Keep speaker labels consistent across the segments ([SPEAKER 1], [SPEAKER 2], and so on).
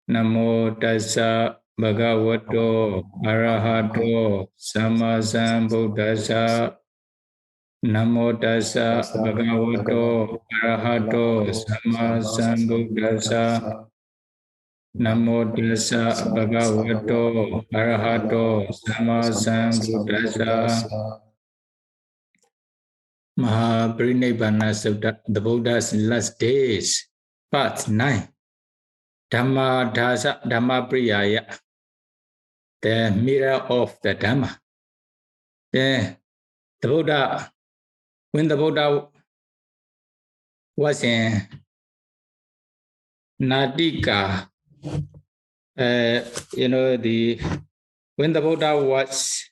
[SPEAKER 1] Namo tassa bhagavato arahato sammasambuddhassa. Namo tassa bhagavato arahato sammasambuddhassa. Namo tassa bhagavato arahato sammasambuddhassa. Mahāparinibbāna Sutta, the Buddha's last days, part 9. Dhamma Dasa Dhamma Priyaya, the mirror of the Dhamma. Then the Buddha, when the Buddha was in Nadika, when the Buddha was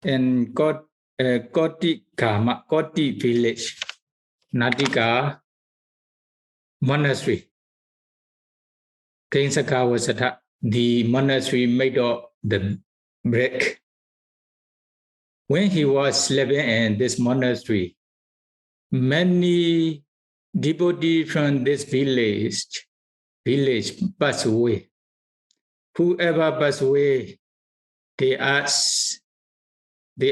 [SPEAKER 1] in Koti village, Nadika monastery. Kinsaka was the monastery made of the brick. When he was living in this monastery, many devotees from this village passed away. Whoever passed away, they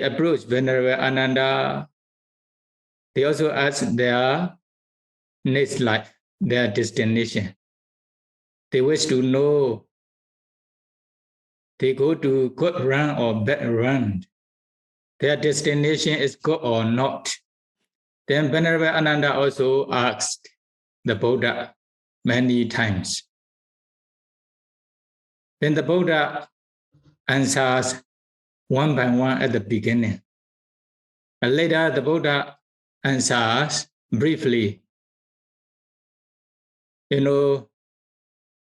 [SPEAKER 1] approached Venerable Ananda. They also asked their next life, their destination. They wish to know, they go to good run or bad run. Their destination is good or not. Then Venerable Ananda also asked the Buddha many times. Then the Buddha answers one by one at the beginning. And later the Buddha answers briefly.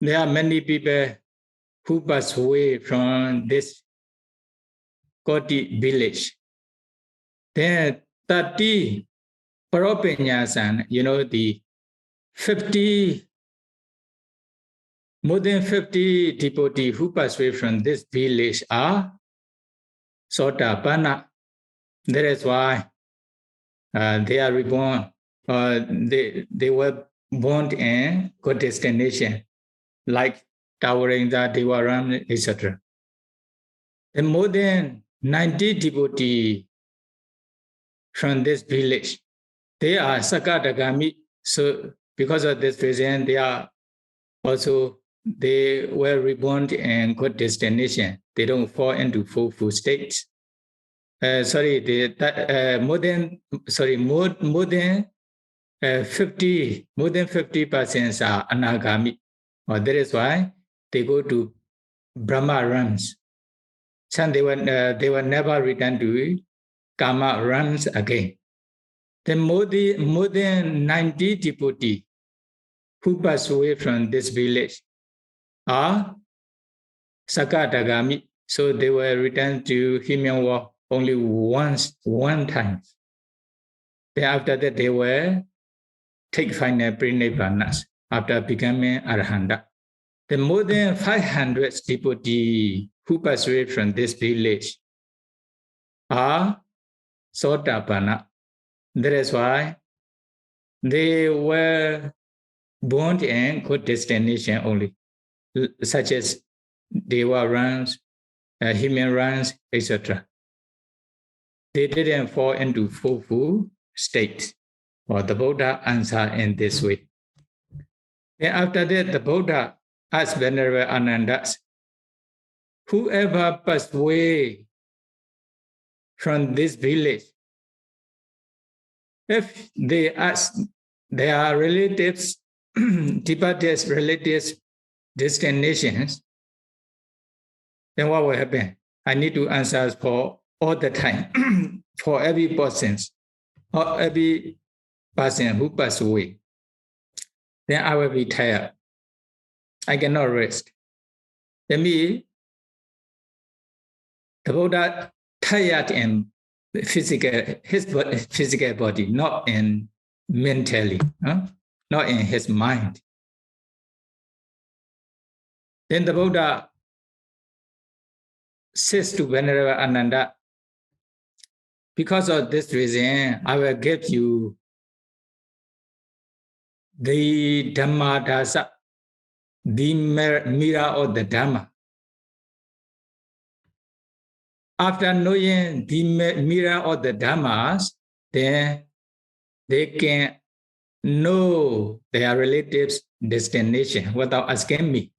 [SPEAKER 1] There are many people who pass away from this Koti village. Then 30 Parapiññāsan, the 50, more than 50 devotees who pass away from this village are Sotapanna. That is why they are reborn, they were born in good destination, like Tawarinda, Devaram, etc. And more than 90 devotees from this village, they are Sakadagami. So because of this reason, they were reborn in good destination. They don't fall into four states. More than 50% are Anagami. That is why they go to Brahma realms. Some they will never return to Kama realms again. Then more than 90 devotees who pass away from this village are Sakadagami. So they will return to human world only one time. Then after that they will take final Parinibbāna after becoming Arahanta. Then more than 500 devotees who pass away from this village are Sotapanna. That is why they were born in good destination only, such as Deva runs, human runs, etc. They didn't fall into four states. Or the Buddha answered in this way. Then after that, the Buddha asked Venerable Ananda, whoever passed away from this village, if they ask their relatives, departed relatives, destinations, then what will happen? I need to answer for all the time, for every person, or every person who passed away. Then I will be tired. I cannot rest. That means the Buddha tired in his physical body, not in mentally, not in his mind. Then the Buddha says to Venerable Ananda, because of this reason, I will give you the Dhamma Dasa the mirror of the Dhamma. After knowing the mirror of the Dhammas, then they can know their relatives' destination without asking me.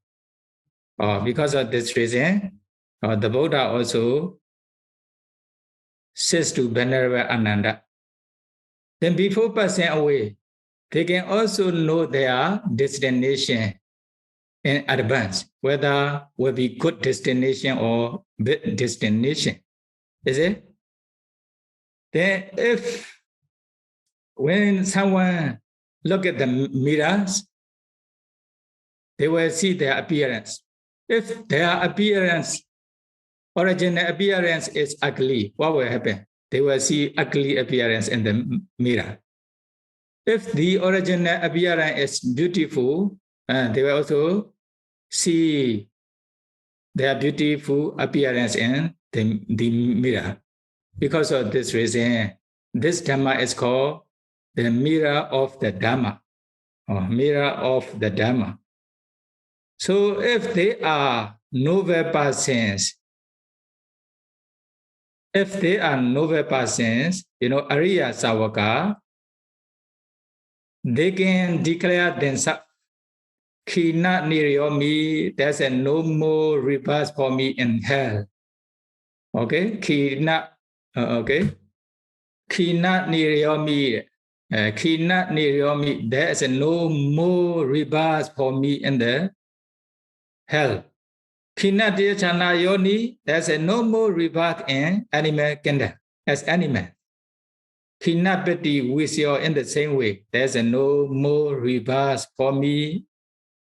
[SPEAKER 1] Because of this reason, the Buddha also says to Venerable Ananda, then before passing away, they can also know their destination in advance, whether will be good destination or bad destination. Is it? Then if when someone look at the mirrors, they will see their appearance. If their appearance, original appearance is ugly, what will happen? They will see ugly appearance in the mirror. If the original appearance is beautiful, they will also see their beautiful appearance in the mirror. Because of this reason, this Dhamma is called the mirror of the Dhamma, or mirror of the Dhamma. So if they are noble persons, Ariya Savaka, they can declare themselves, Khina Niryomi, there's a no more rebirth for me in hell. Okay, Khina Niryomi, Khina Niryomi, there's a no more rebirth for me in the hell. Khina Dhyachana Yoni, there's a no more rebirth in animal kingdom as animal. Khina Piti Visyo, in the same way, there's a no more rebirth for me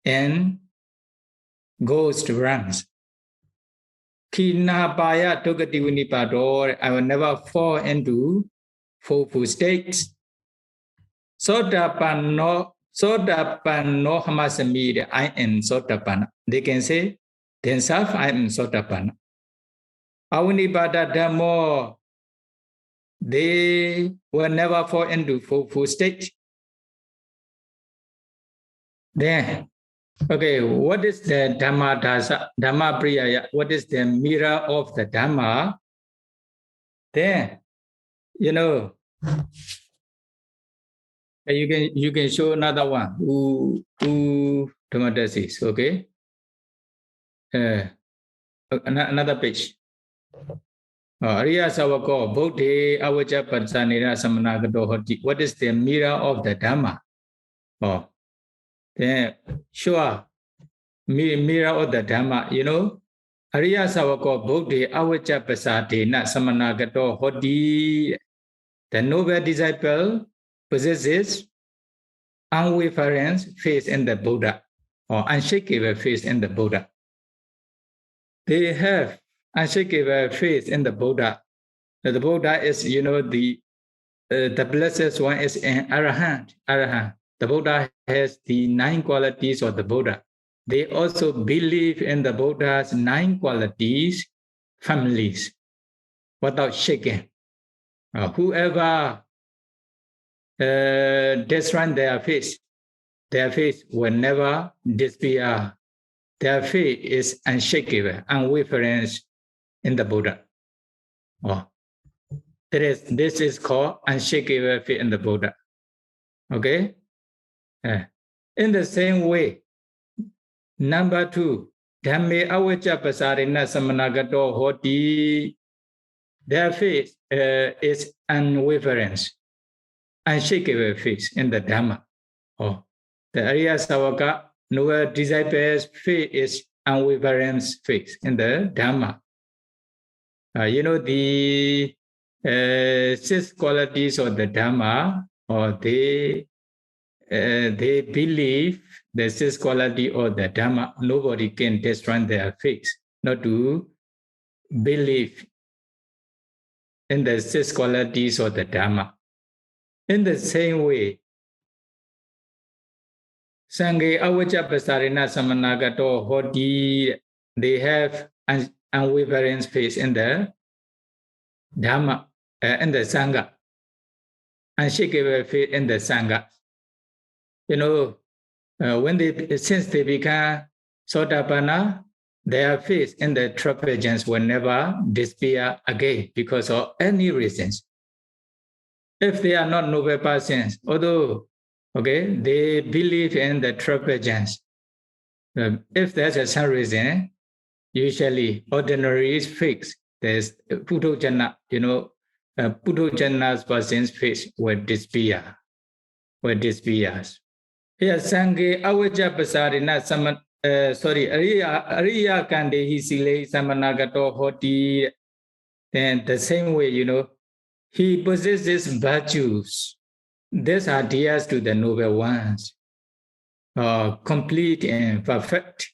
[SPEAKER 1] in ghost realms. Khina Paya Tokati Vinipado, I will never fall into fourfold states. Sotapanno Hamasami, I am Sotapanna. They can say themselves, I am Sotapanna. Avinipada Dhammo, they will never fall into fourfold state. Then, okay, what is the Dhamma Dasa, Dhamma Priyaya? What is the mirror of the Dhamma? Then, you can show another one. Who Dhamma Dasis, okay? Another page. Ariya Savako, Bodhi Avaja Patsanira Samanagato Hoti. What is the mirror of the Dhamma? Then sure, mirror of the Dhamma, Ariya Savako, Bodhi Avaja Pasatina Samanagato Hoti. The noble disciple possesses unwavering faith in the Buddha, or unshakable faith in the Buddha. They have unshakable faith in the Buddha. The Buddha is, the blessed one is an arahant. The Buddha has the 9 qualities of the Buddha. They also believe in the Buddha's 9 qualities, families, without shaking. Whoever destroys their faith will never disappear. Their faith is unshakable, unwavering in the Buddha. This is called unshakable faith in the Buddha. Okay? In the same way, number 2, Dhamme Avaja Pasarina Samanagato Hoti, their faith is unwavering, unshakable faith in the Dhamma. The Ariya Savaka, noble disciples' faith is unwavering faith in the Dhamma. The 6 qualities of the Dhamma, or they believe the 6 quality of the Dhamma. Nobody can destroy their faith, not to believe in the 6 qualities of the Dhamma. In the same way, Sanghe Avaja Pasarina Samanagato Hoti, they have unwavering faith in the Dhamma, in the Sangha, unshakable faith in the Sangha. since they become Sotapanna, their face in the trapeziums will never disappear again because of any reasons. If they are not noble persons, although they believe in the trapeziums, if there's some reason, usually ordinary is fixed. There's Pudojana, Pudojana's person's face will disappear. Here, Sangye Awaja Pasarina Saman, Ariya Kandehi Sile Samanagato Hoti. Then the same way, he possesses virtues. These are dears to the noble ones, complete and perfect,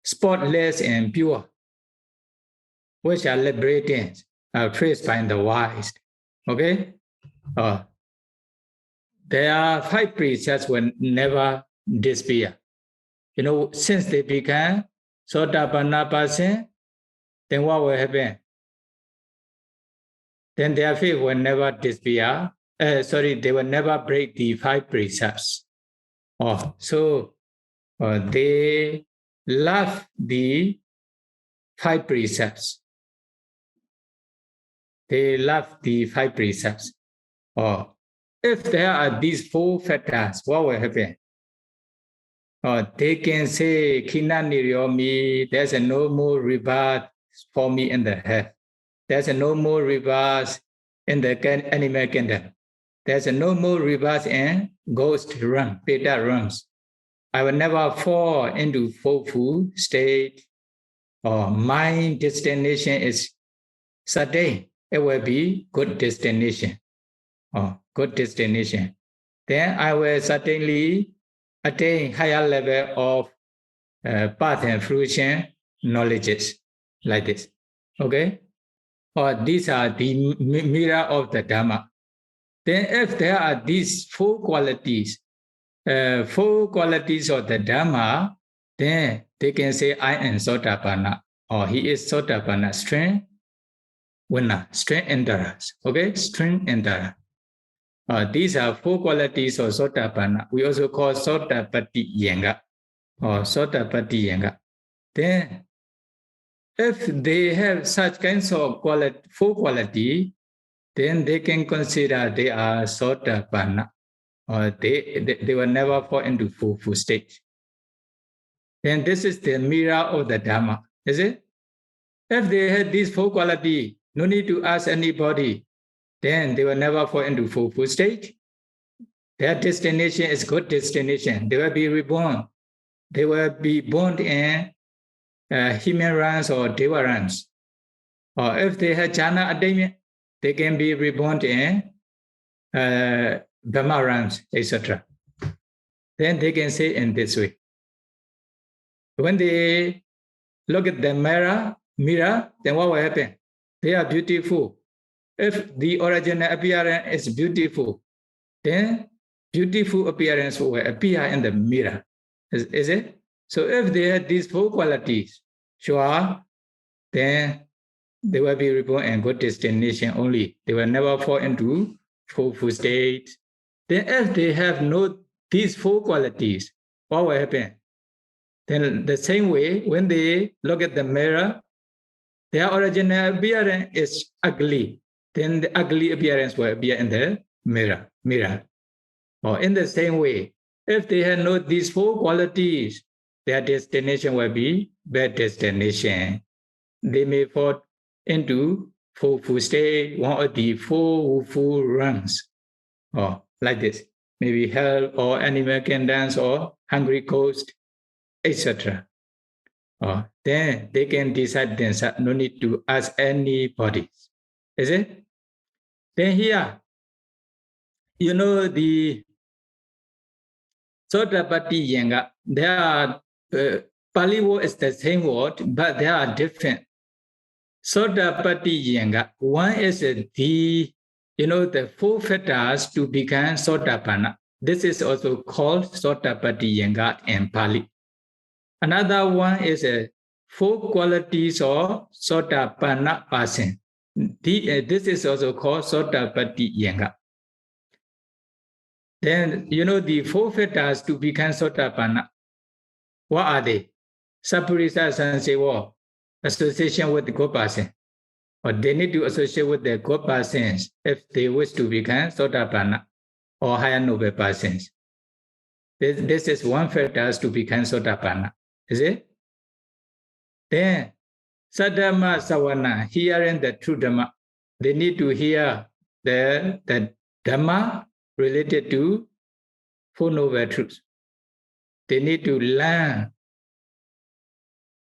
[SPEAKER 1] spotless and pure, which are liberating, praised by the wise. Okay? There are 5 precepts will never disappear. Since they become Sotapanna person, then what will happen? Then their faith will never disappear. They will never break the 5 precepts. So they love the 5 precepts. They love the 5 precepts. If there are these 4 factors, what will happen? They can say, Kina Niryomi, there's no more rebirth for me in the head. There's no more rebirth in the animal kingdom. There's no more rebirth in ghost realm, Peta realms. I will never fall into fourfold state. My destination is certain. It will be good destination. Good destination. Then I will certainly attain higher level of path and fruition knowledges like this. Okay? These are the mirror of the Dhamma. Then if there are these 4 qualities of the Dhamma, then they can say, I am Sotapanna, or he is Sotapanna, strength, winner, strength endurance. Okay? Strength endurance. These are 4 qualities of Sotapanna. We also call Sotapattiyenga or Sotapattiyenga. Then, if they have such kinds of 4 qualities, then they can consider they are Sotapanna, or they will never fall into fourfold state. Then this is the mirror of the Dhamma, is it? If they have these 4 qualities, no need to ask anybody. Then they will never fall into fourfold state. Their destination is good destination. They will be reborn. They will be born in human realms or deva realms. Or if they have jhana attainment, they can be reborn in Dhamma realms, etc. Then they can say in this way. When they look at the mirror, then what will happen? They are beautiful. If the original appearance is beautiful, then beautiful appearance will appear in the mirror. Is it? So if they have these 4 qualities, sure, then they will be reborn in good destination only. They will never fall into fourfold state. Then if they have these 4 qualities, what will happen? Then the same way, when they look at the mirror, their original appearance is ugly. Then the ugly appearance will appear in the mirror. Or in the same way, if they have these 4 qualities, their destination will be bad destination. They may fall into fourfold state, one of the 4 woeful realms, or like this, maybe hell or animal kingdoms or hungry ghost, etc. Then they can decide themselves, no need to ask anybody. Is it? Then here, the Sotapattiyenga, there are, Pali word is the same word, but there are different. Sotapattiyenga, one is the 4 factors to become Sotapanna. This is also called Sotapattiyenga in Pali. Another one is 4 qualities of Sotapanna person. This is also called Sotapattiyenga. Then, the four factors to become Sotapanna. What are they? Sapurisa Sansewa, association with the good person. Or they need to associate with the good persons if they wish to become Sotapanna or higher noble persons. This is one factor to become Sotapanna. Is it? Then, Sadhamma Sawana, hearing the true Dhamma. They need to hear the Dhamma related to Four Noble Truths. They need to learn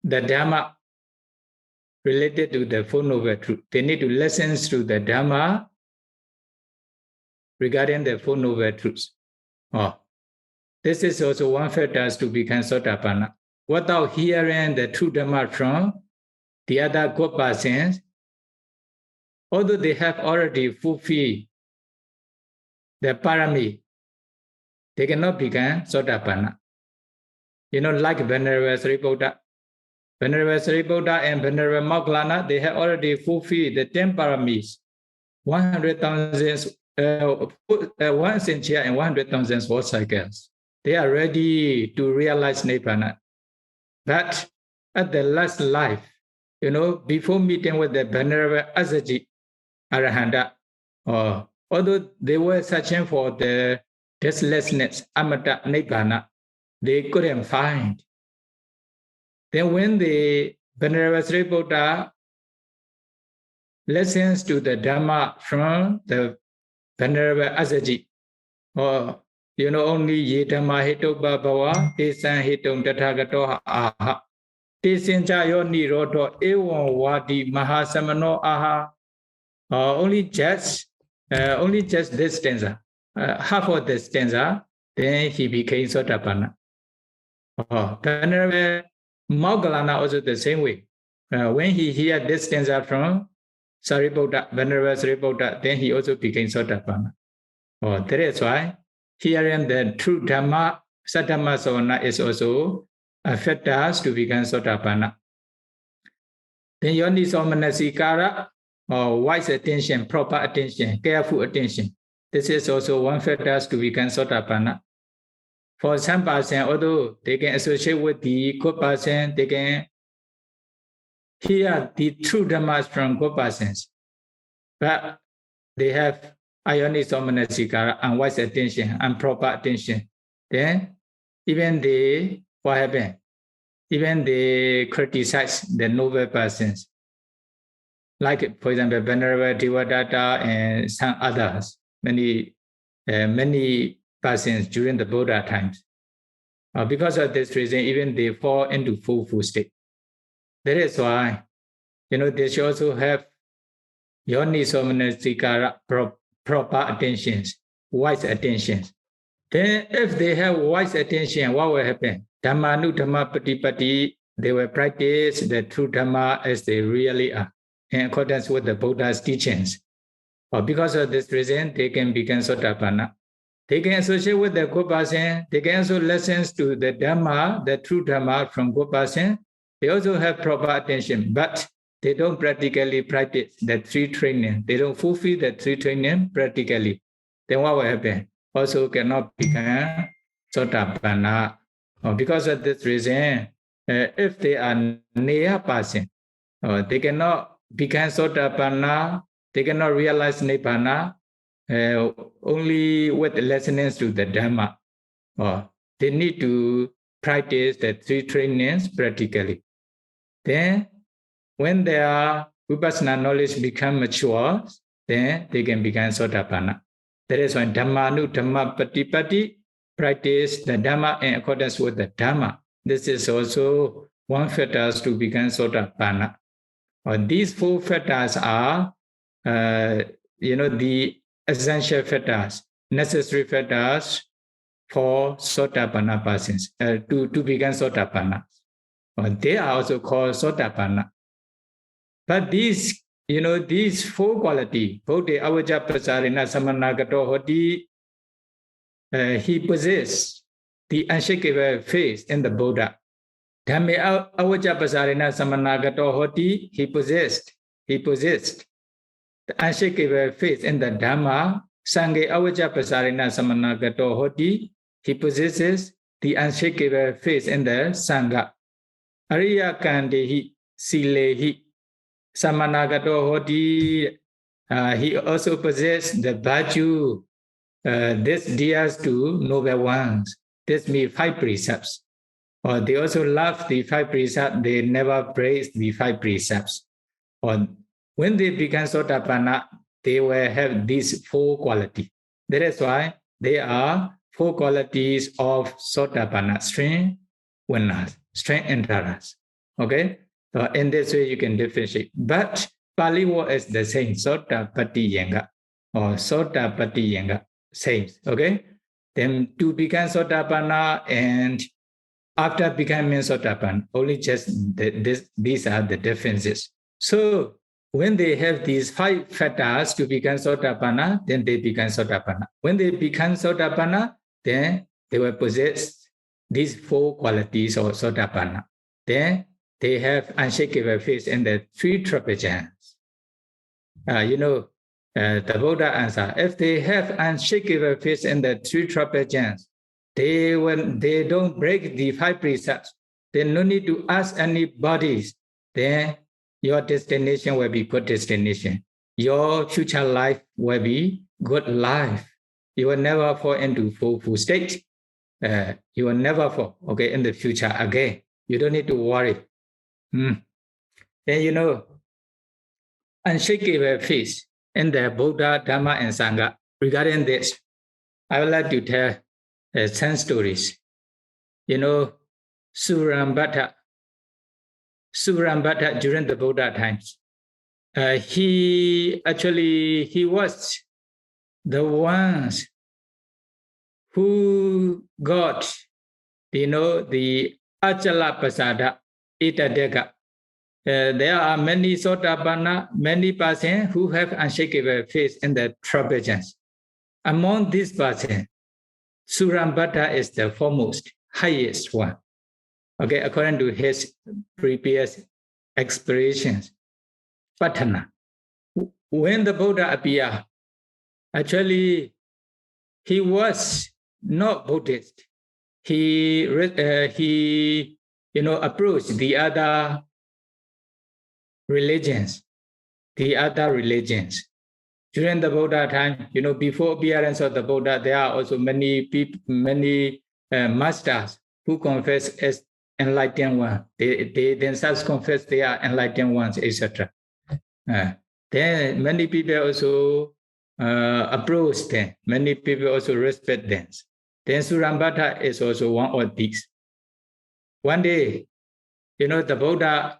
[SPEAKER 1] the Dhamma related to the Four Noble Truths. They need to listen to the Dhamma regarding the Four Noble Truths. This is also one factor to become Sotapanna. Without hearing the true Dhamma from the other good persons, although they have already fulfilled the parami, they cannot become Sotapanna. Like Venerable Sariputta. Venerable Sariputta and Venerable Moggallana, they have already fulfilled the 10 paramis, 100,000, 1 century and 100,000 soul cycles. They are ready to realize Nibbana. But at the last life, before meeting with the Venerable Asaji Arahanta, although they were searching for the deathlessness, Amata Nibbana, they couldn't find. Then when the Venerable Sariputta listens to the Dhamma from the Venerable Asaji, only ye Dhamma hitoba bhava, tesan hitung tathagato aha, tesincha yo nirodho evam vadi mahasamano aha. Only just this stanza, half of the stanza, then he became Sotapanna. Venerable Moggallana also the same way. When he heard this stanza from Sariputta, Venerable Sariputta, then he also became Sotapanna. That is why hearing the true Dhamma, Saddhamma Savana is also a factor to become Sotapanna. Then Yoniso Manasikara, wise attention, proper attention, careful attention. This is also one factor to become Sotapanna. For some person, although they can associate with the good person, they can hear the true Dhammas from good persons, but they have ayoniso manasikara, unwise attention, improper attention. Then even what happened? Even they criticize the noble persons. Like, for example, Venerable Devadatta and some others, many persons during the Buddha times. Because of this reason, even they fall into full state. That is why, they should also have yoniso manasikara, proper attentions, wise attentions. Then if they have wise attention, what will happen? Dhammanu Dhamma Patipatti, they will practice the true Dhamma as they really are, in accordance with the Buddha's teachings. Because of this reason, they can become Sotapanna. They can associate with the good person. They can also listen to the Dhamma, the true Dhamma from good person. They also have proper attention, but they don't practically practice the three training. They don't fulfill the three training practically. Then what will happen? Also cannot become Sotapanna. Because of this reason, if they are near person, they cannot become Sotapanna. They cannot realize Nibbana. Only with listening to the Dhamma. They need to practice the three trainings practically. Then, when their Vipassana knowledge become mature, then they can become Sotapanna. That is why Dhammanu Dhamma Patipatti, practice the Dhamma in accordance with the Dhamma. This is also one factor to become Sotapanna. These four factors are, the essential factors, necessary factors for Sotapanna persons, to become Sotapanna. They are also called Sotapanna. But these four qualities, Bodhi Avajja Prasarina Samanagato Hoti, he possessed the unshakable faith in the Buddha. Dhamme Avajja Prasarina Samanagato Hoti, he possessed the unshakable faith in the Dhamma Sangye Avaja Pasarina Samanagato Hoti, he possesses the unshakable faith in the Sangha. Ariya Kandehi, Silehi, Samanagato Hoti, he also possesses the virtue, this dears to noble ones. This means 5 precepts. Or they also love the 5 precepts, they never praise the 5 precepts. Or when they become Sotapanna, they will have these 4 qualities. That is why they are 4 qualities of Sotapanna, strength, winners, strength and endurance. Okay? So in this way you can differentiate. But Pali word is the same, Sotapatti Yanga or Sotapatti Yanga, same. Okay? Then to become Sotapanna and after becoming Sotapanna, only just these are the differences. So when they have these 5 factors to become Sotapanna, then they become Sotapanna. When they become Sotapanna, then they will possess these 4 qualities of Sotapanna. Then they have unshakable faith in the 3 trapeziums. The Buddha answer, if they have unshakable faith in the 3 trapeziums, they don't break the 5 precepts, then no need to ask anybody, then your destination will be good destination. Your future life will be good life. You will never fall into full state. You will never fall, okay, in the future again. You don't need to worry. Then unshakable faith in the Buddha, Dhamma, and Sangha. Regarding this, I would like to tell some stories. Surambhata during the Buddha times, he was the ones who got, the Achala Pasada Itadeka. There are many Sotapanna, many persons who have unshakable faith in the trapeziums. Among these persons, Surambhata is the foremost, highest one. Okay, according to his previous experiences. Patana. When the Buddha appeared, actually, he was not Buddhist. He approached the other religions. During the Buddha time, before appearance of the Buddha, there are also many people, many masters who confess as enlightened ones. They themselves confess they are enlightened ones, etc. Then many people also approach them. Many people also respect them. Then Surambhata is also one of these. One day, the Buddha,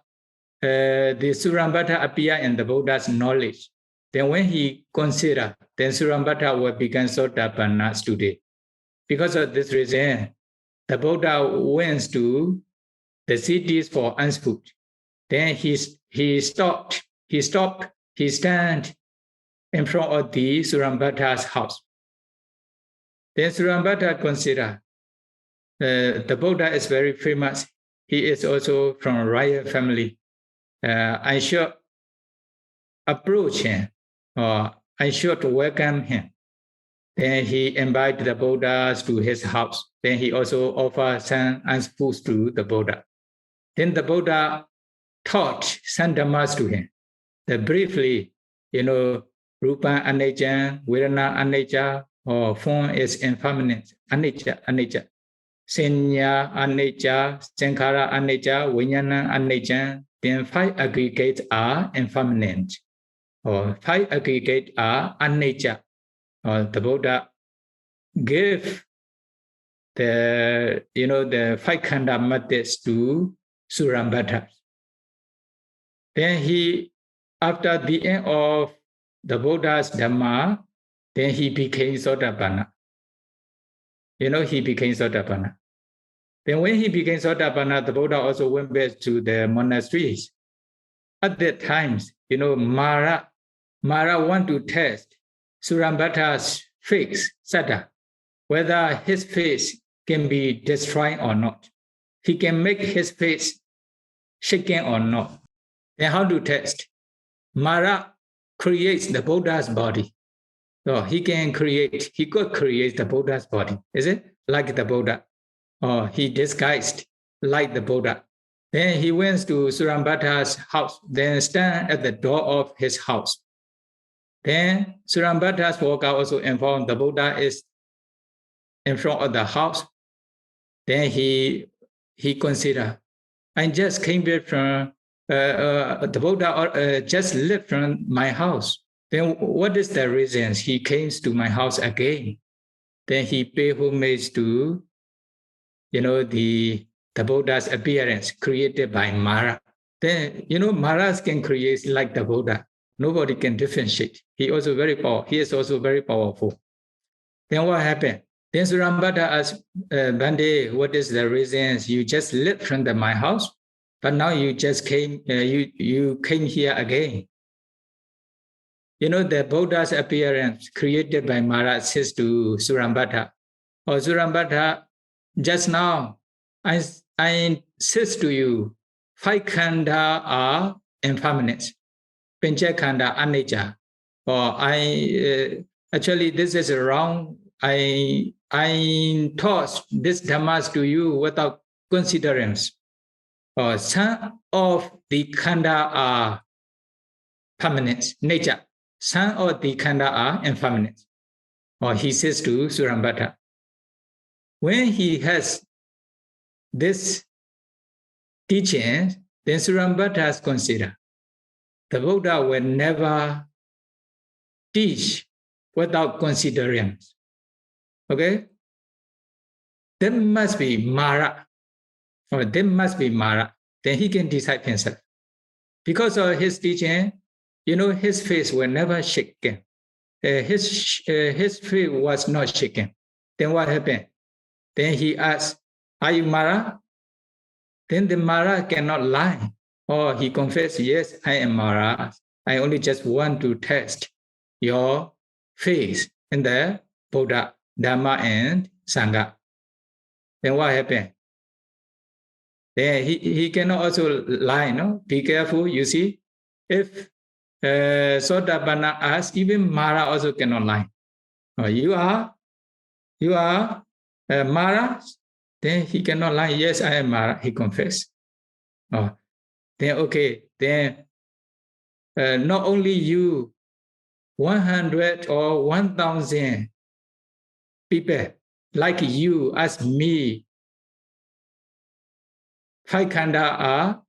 [SPEAKER 1] the Surambhata appear in the Buddha's knowledge. Then when he considered, then Surambhata will become Sotapanna today. Because of this reason, the Buddha went to the cities for food. Then he stand in front of the Surambhata's house. Then Surambhata considered the Buddha is very famous. He is also from a royal family. I should approach him, or I should welcome him. Then he invited the Buddha to his house. Then he also offered some food to the Buddha. Then the Buddha taught some dhammas to him. Briefly, Rupa Anicca, Vedana Anicca, or form is impermanent, Anicca. Sanya Anicca, Sankhara Anicca, Vijnana Anicca. Then 5 aggregates are impermanent, or 5 aggregates are anicca. The Buddha gave the 5 khanda methods to Surambhata. Then he, after the end of the Buddha's Dhamma, then he became Sotapanna. He became Sotapanna. Then when he became Sotapanna, the Buddha also went back to the monasteries. At that time, Mara want to test Surambhata's faith, Satta, whether his faith can be destroyed or not. He can make his faith shaken or not. Then how to test? Mara creates the Buddha's body. So he could create the Buddha's body, is it? Like the Buddha. Or he disguised like the Buddha. Then he went to Surambhata's house, then stand at the door of his house. Then Surambhata's worker also informed the Buddha is in front of the house. Then he considered, I just came back from the Buddha just left from my house. Then what is the reason he came to my house again? Then he paid homage to, the Buddha's appearance created by Mara. Then, Maras can create like the Buddha. Nobody can differentiate. He is also very powerful. Then what happened? Then Surambhata asked Bande, what is the reason you just left from my house, but now you just came, you came here again? The Buddha's appearance created by Mara says to Surambhata, or Surambhata, just now I says to you, 5 khanda are impermanent. Pancha khanda anicca. Or actually this is wrong. I taught this dhammas to you without considerance. Or some of the khanda are permanent nature. Some of the khanda are impermanent. Or he says to Surambhata, when he has this teaching, then Surambhata has considered the Buddha will never teach without considerance. Okay? There must be Mara. Or there must be Mara. Then he can decide himself. Because of his teaching, his face will never shaken. His face was not shaken. Then what happened? Then he asked, are you Mara? Then the Mara cannot lie. Or he confessed, yes, I am Mara. I only just want to test your faith in the Buddha, Dhamma, and Sangha. Then what happened? Then he cannot also lie, no? Be careful, you see. If Sotapanna asks, even Mara also cannot lie. You are Mara? Then he cannot lie. Yes, I am Mara. He confessed. Then okay. Then not only you, 100 or 1,000 people like you as me, 5 khanda are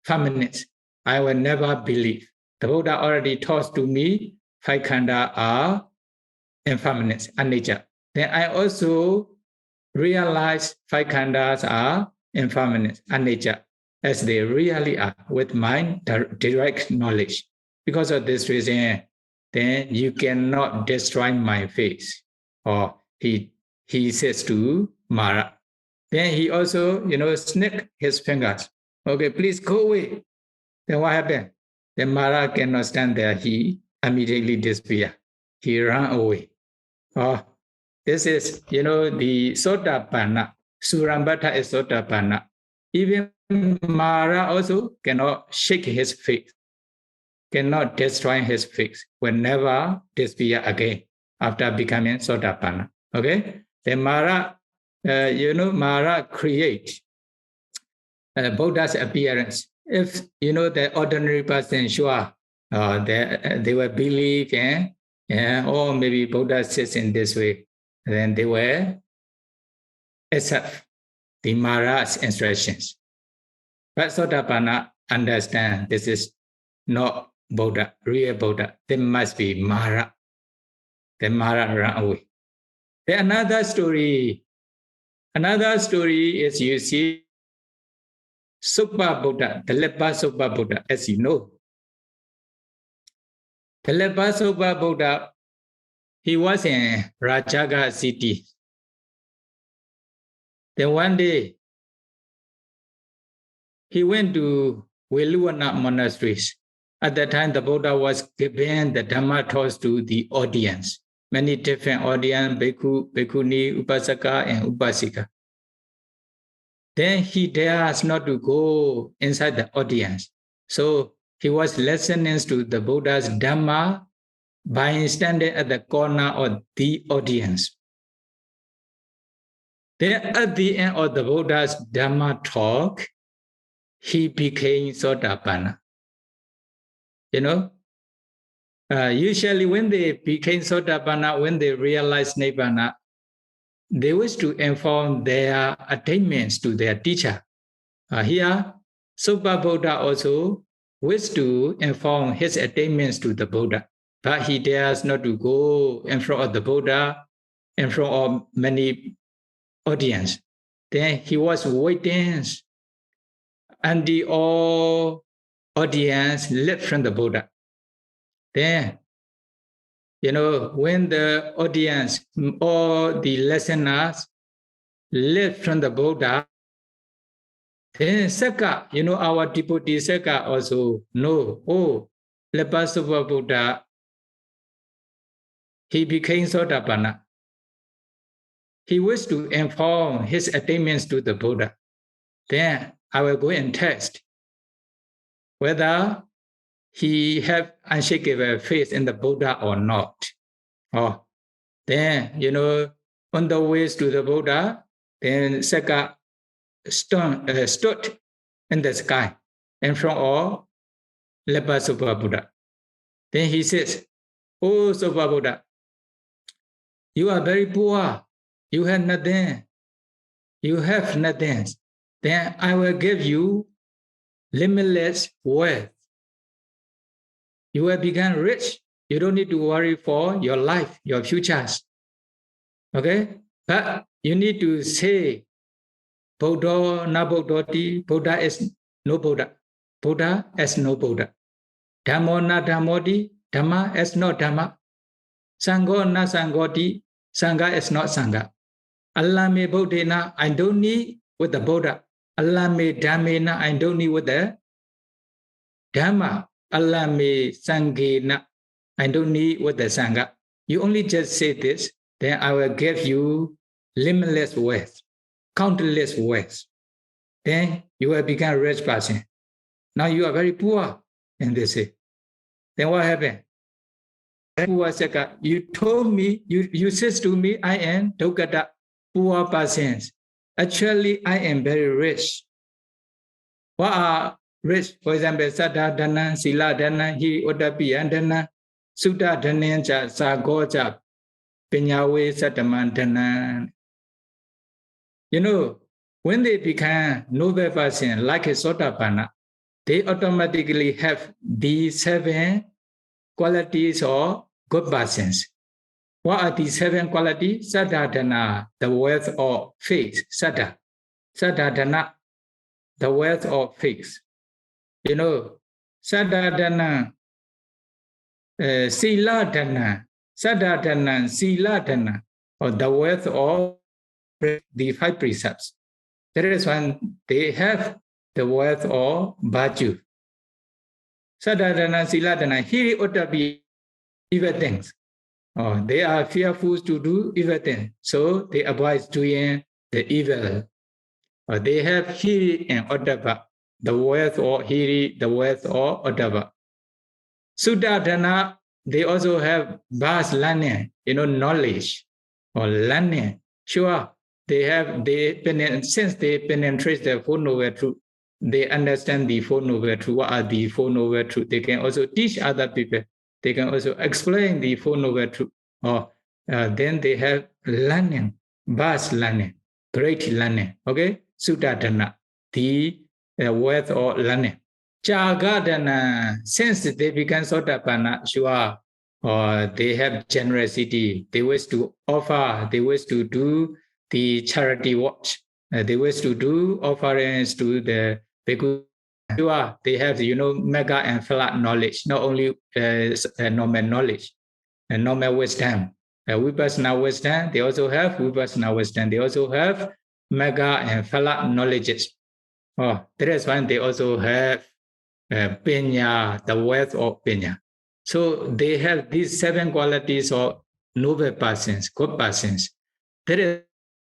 [SPEAKER 1] permanent. I will never believe. The Buddha already taught to me 5 khanda are impermanent, anicca. Then I also realize 5 khandas are impermanent, anicca, as they really are with my direct knowledge. Because of this reason, then you cannot destroy my faith. Or he says to Mara. Then he also, snap his fingers. Okay, please go away. Then what happened? Then Mara cannot stand there. He immediately disappeared. He ran away. This is, the Sotapanna. Surambhata is Sotapanna. Even Mara also cannot shake his faith, cannot destroy his faith, will never disappear again after becoming Sotapanna. Okay? Then Mara, Mara create Buddha's appearance. If, the ordinary person, sure, they will believe, or maybe Buddha says in this way, then they will accept the Mara's instructions. But Sotapanna understand this is not Buddha, real Buddha. There must be Mara. Then Mara ran away. Then another story is, you see, Suppa Buddha, the leper Suppa Buddha, as you know. The leper Suppa Buddha, he was in Rajaga city. Then one day, he went to Veluvana monasteries. At that time, the Buddha was giving the Dhamma talks to the audience. Many different audience, bhikkhu, bhikkhuni, upasaka, and upasika. Then he dares not to go inside the audience. So he was listening to the Buddha's Dhamma by standing at the corner of the audience. Then at the end of the Buddha's Dhamma talk, he became Sotapanna. You know, usually when they became Sotapanna, when they realized Nibbana, they wish to inform their attainments to their teacher. Here, Suppa Buddha also wished to inform his attainments to the Buddha, but he dares not to go in front of the Buddha, in front of many audience. Then he was waiting until all audience left from the Buddha. Then, you know, when the audience, all the listeners left from the Buddha, then Saka, you know, our devotee Saka also know, oh, Lepasuppa Buddha, he became Sotapanna. He wished to inform his attainments to the Buddha. Then I will go and test whether he have unshakable faith in the Buddha or not. Oh, then, you know, on the ways to the Buddha, then Saka stood in the sky in front of Lepasuppa Buddha. Then he says, oh, Suppa Buddha, you are very poor. You have nothing. You have nothing. Then I will give you limitless wealth. You will become rich. You don't need to worry for your life, your futures. Okay? But you need to say, Buddha na Buddhati, Buddha is no Buddha. Buddha is no Buddha. Dhammo na Dhammoti, Dhamma is no Dhamma. Sangho na Sanghoti, Sangha is not Sangha. Allah me Buddhena, I don't need with the Buddha. Allah me Dhammena, I don't need with the Dhamma. Allah me Sanghena, I don't need with the Sangha. You only just say this, then I will give you limitless wealth, countless wealth. Then you will become a rich person. Now you are very poor, and they say. Then what happened? Poor Saka, you told me, you said to me, I am Dukkata, poor person. Actually, I am very rich. What are rich? For example, Saddha Dana, Sila Dana, Hi Uddappiya Dana, Sutta Dana, Sagoja, Pinyawe Sataman Dana. You know, when they become noble person like a Sotapanna, they automatically have these 7 qualities of good persons. What are these 7 qualities? Saddha Dana, the wealth of faith. Saddha. Saddha Dana, the wealth of faith. You know, Saddha Dana, Sila Dana, Saddha Dana, Sila Dana, or the wealth of the 5 precepts. That is when they have the wealth of virtue. Saddha Dana, Sila Dana, Hiri Uttapi, evil things. Oh, they are fearful to do evil things, so they avoid doing the evil. They have Hiri and Uttapa, the wealth of Hiri, the wealth of Uttapa. Sutta Dana, they also have vast learning, you know, knowledge or learning. Sure, since they penetrate the Four Noble Truth, they understand the Four Noble Truth. What are the Four Noble Truth? They can also teach other people. They can also explain the Four Noble Truth. Or then they have learning, vast learning, great learning. Okay, Sutta Dana, the wealth of learning. Jaga Dana, since they become Sotapanna, sure, they have generosity. They wish to offer. They wish to do the charity work. They wish to do offerings to the bhikkhu. Sure, they have, you know, mega and flat knowledge, not only normal knowledge and normal wisdom. Vipassana wisdom, they also have Vipassana wisdom. They also have mega and flat knowledges. Oh, that is why they also have Pinya, the wealth of Pinya. So they have these 7 qualities of noble persons, good persons. That is,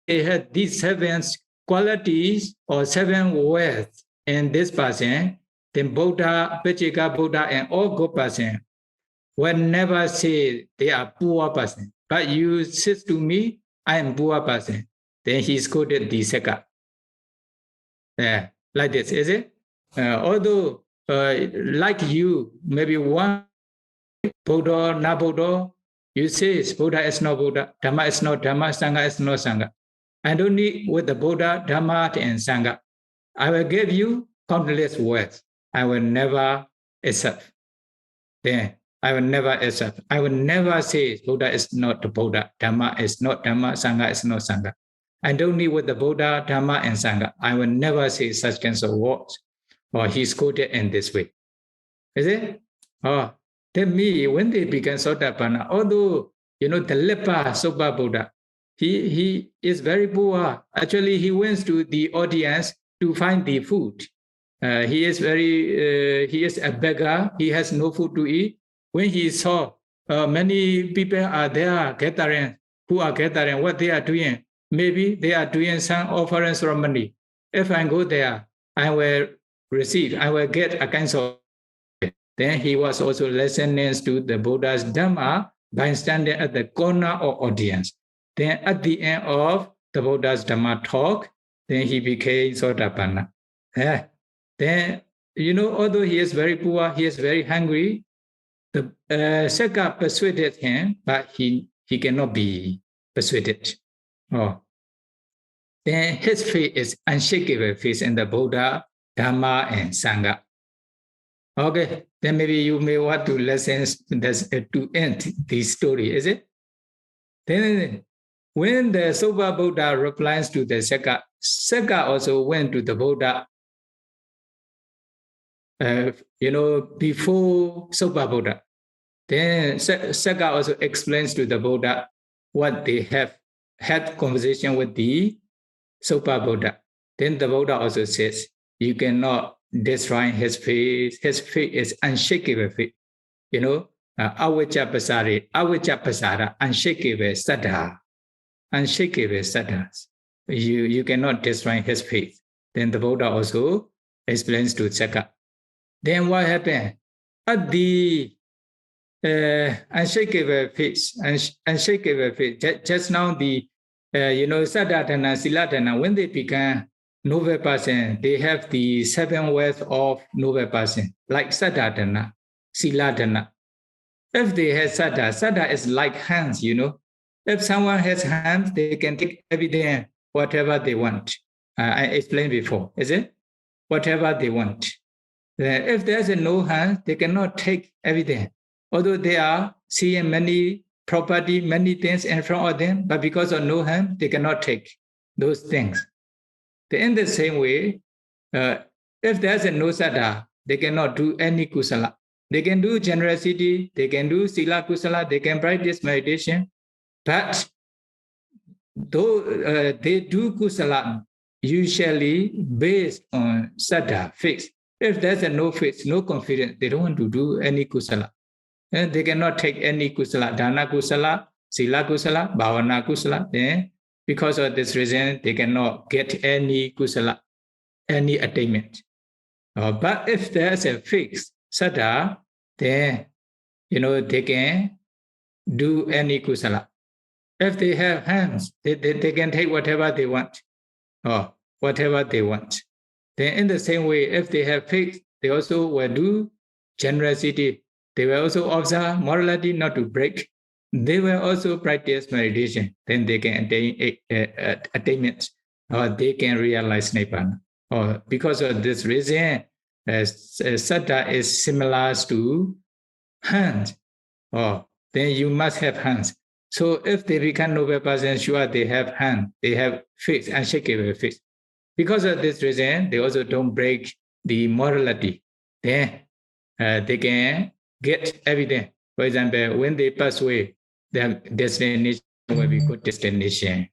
[SPEAKER 1] they have these 7 qualities or 7 wealth in this person, then Buddha, Pachika Buddha, and all good persons, will never say they are poor person. But you said to me, I am poor person. Then he quoted the Sutta. Like this, is it? Although, like you, maybe one Buddha, not Buddha, you say Buddha is not Buddha, Dhamma is not Dhamma, Sangha is not Sangha. I don't need with the Buddha, Dhamma, and Sangha. I will give you countless words. I will never accept. Then I will never accept. I will never say Buddha is not the Buddha, Dhamma is not Dhamma, Sangha is not Sangha. I don't need with the Buddha, Dhamma, and Sangha. I will never say such kinds of words. Or he's quoted in this way. Is it? Oh, then me, when they become Sotapanna, although, the leper, Sopa Buddha, he is very poor. Actually, he went to the audience to find the food. He is a beggar. He has no food to eat. When he saw many people are there gathering, who are gathering, what they are doing, maybe they are doing some offering ceremony. If I go there, I will receive, I will get a kind of. Then he was also listening to the Buddha's Dhamma by standing at the corner of audience. Then at the end of the Buddha's Dhamma talk, then he became Sotapanna. Then, although he is very poor, he is very hungry, the Sangha persuaded him, but he cannot be persuaded. Oh. Then his faith is unshakable faith in the Buddha, Dhamma, and Sangha. Okay, then maybe you may want to listen to end the story, is it? Then when the Sopa Buddha replies to the Sangha, Sangha also went to the Buddha, before Sopa Buddha. Then Sangha also explains to the Buddha what they have had conversation with the Sopa Buddha. Then the Buddha also says, you cannot destroy his faith. His faith is unshakable faith. Avijja pasara, unshakable saddha. Unshakable saddhas. You cannot destroy his faith. Then the Buddha also explains to Sangha. Then what happened? At the unshakable faith, just now the, Saddhatana, Siladhana, when they become noble person, they have the 7 words of noble person, like Saddhatana, Siladhana. If they have Saddha is like hands, If someone has hands, they can take everything, whatever they want. I explained before, is it? Whatever they want. If there's no hands, they cannot take everything. Although they are seeing many property, many things in front of them, but because of no hand, they cannot take those things. In the same way, if there's no saddha, they cannot do any kusala. They can do generosity, they can do sila kusala, they can practice meditation, but though they do kusala, usually based on saddha, faith. If there's no faith, no confidence, they don't want to do any kusala. And they cannot take any kusala, dana kusala, sila kusala, bhavana kusala. Then, because of this reason, they cannot get any kusala, any attainment. But if there's a fixed saddha, then, they can do any kusala. If they have hands, they can take whatever they want, or whatever they want. Then in the same way, if they have faith, they also will do generosity. They will also observe morality not to break. They will also practice meditation. Then they can attain attainment, or they can realize Nibbana. Or because of this reason, saddha is similar to hands. Then you must have hands. So if they become noble person, sure they have hand, they have faith, unshakable faith. Because of this reason, they also don't break the morality. Then they can get everything. For example, when they pass away, their destination will be good destination.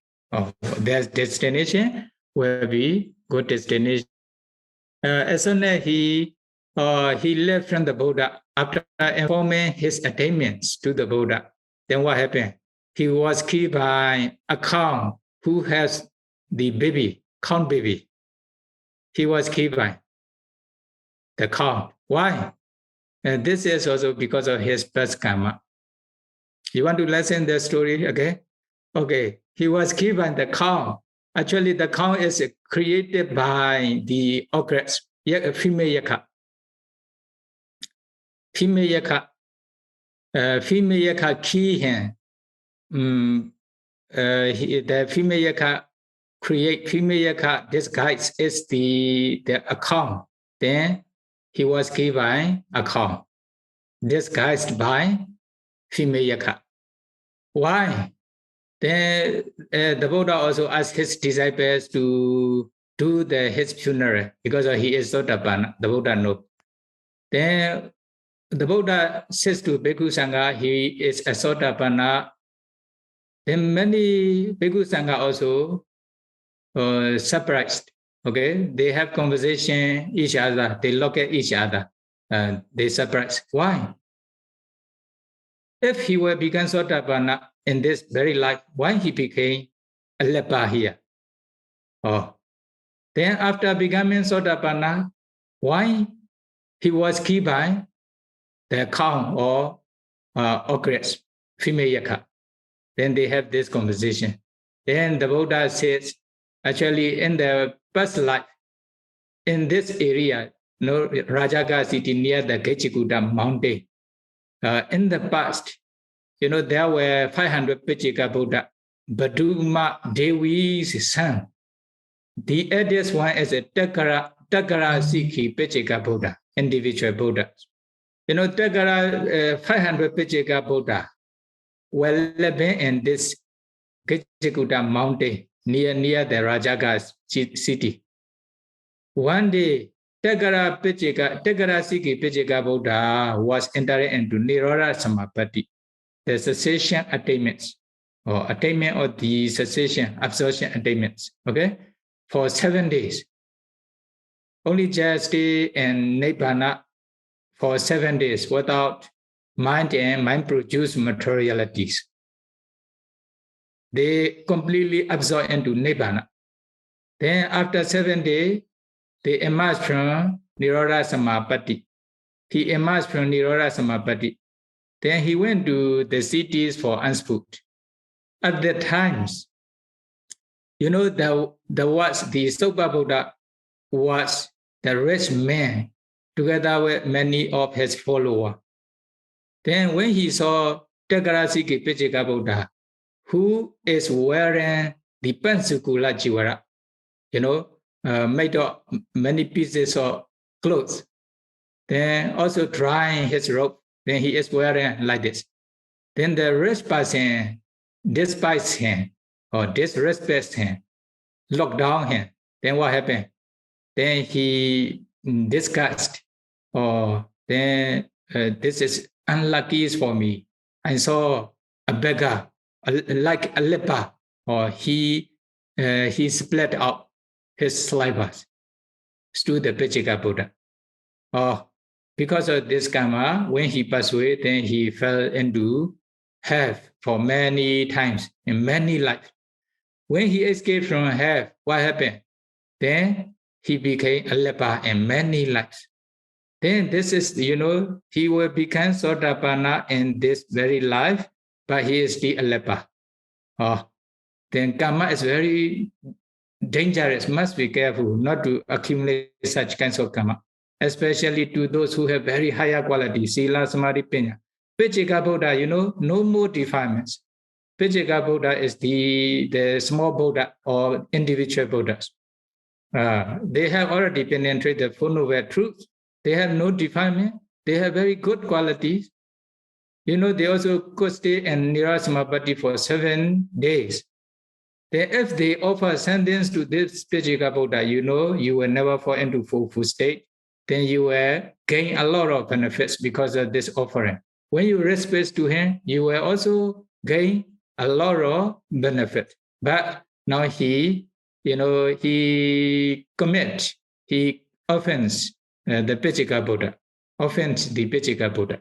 [SPEAKER 1] Their destination will be good destination. As soon as he left from the Buddha, after informing his attainments to the Buddha, then what happened? He was killed by a cow who has the baby, cow baby. He was killed by the cow. Why? And this is also because of his past karma. You want to listen the story, okay? Okay, he was given the cow. Actually, the cow is created by the ogress, female yaka. Female yaka. Female yaka key him. The female yaka create female yaka disguise is the account. Then he was given a cow disguised by female yaka. Why? Then the Buddha also asked his disciples to do his funeral because he is Sotapanna. The Buddha knows. Then the Buddha says to Bhikkhu Sangha, he is a Sotapanna. Then many Bhikkhu Sangha also surprised. Okay, they have conversation each other. They look at each other. They surprised. Why? If he were become Sotapanna in this very life, why he became a leper here? Oh, then after becoming Sotapanna, why he was killed by the cow or ogress, female yaka? Then they have this conversation. Then the Buddha says, actually, in the past life, in this area, Rajagaha city near the Gechikuta mountain, in the past, there were 500 Pachika Buddha, Baduma Devi's son. The eldest one is a Takara Sikhi Pachika Buddha, individual Buddha. Takara 500 Pachika Buddha were living in this Gechikuta mountain near the Rajagaha city. One day, Takara Sikhi Pachika Buddha was entering into Nirodha Samapatti, the cessation attainments, or attainment of the cessation, absorption attainments, okay, for 7 days. Only just stay in Nibbana for 7 days without mind and mind-produced materialities. They completely absorb into Nibbana. Then after 7 days, they emerge from Nirodha Samapatti. He emerged from Nirodha Samapatti. Then he went to the cities for unspoot. At the times, the Sopa Buddha was the rich man together with many of his followers. Then when he saw Takarasiki Pachika Buddha, who is wearing the Pansukula Jivara, made of many pieces of clothes, then also drying his robe, then he is wearing like this. Then the rich person despised him or disrespects him, locked down him. Then what happened? Then he discussed, then this is unlucky for me. I saw a beggar, like a leper, or he split out his slivers to the Pachika Buddha. Because of this karma, when he passed away, then he fell into hell for many times, in many lives. When he escaped from hell, what happened? Then he became a leper in many lives. Then this is, he will become Sotapanna in this very life, but he is still a leper. Then karma is very dangerous. Must be careful not to accumulate such kinds of karma, especially to those who have very higher quality, Sila, Samadhi, Panya. Pachika Buddha, no more defilements. Pachika Buddha is the small Buddha or individual Buddhas. They have already penetrated the Four Noble Truths. They have no defilement. They have very good qualities. They also could stay in Nirodha Samapatti for 7 days. Then if they offer sentence to this Pachika Buddha, you will never fall into full state. Then you will gain a lot of benefits because of this offering. When you respect to him, you will also gain a lot of benefit. But now he offends the Pachika Buddha, offends the Pachika Buddha.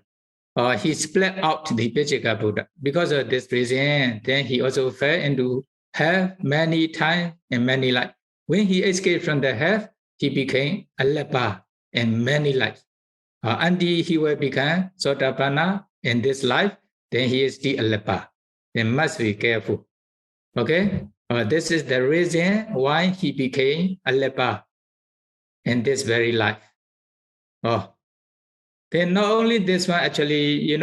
[SPEAKER 1] He split out the Pachika Buddha. Because of this reason, then he also fell into hell many times and many lives. When he escaped from the hell, he became a leper in many lives. Until he will become Sotapanna in this life, then he is still a leper. Then must be careful. Okay? This is the reason why he became a leper in this very life. Then not only this one, actually,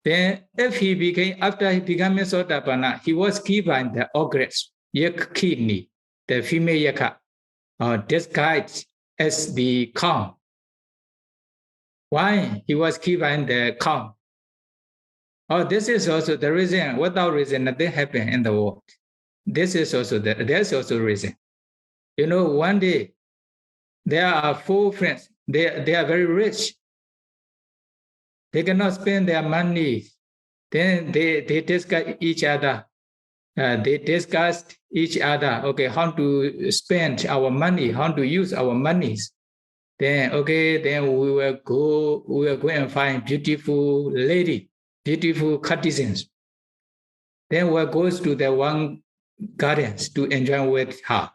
[SPEAKER 1] then if he became, after he became a Sotapanna, he was given the ogress, Yakhini, the female Yakha, disguised as the cow. Why he was given the cow? This is also the reason. Without reason, nothing happened in the world. This is also there's also reason. One day there are 4 friends. They are very rich. They cannot spend their money. Then they discuss each other. They discussed each other. Okay, how to spend our money, how to use our monies. Then we will go and find beautiful lady, beautiful courtesans. Then we'll go to the one gardens to enjoy with her.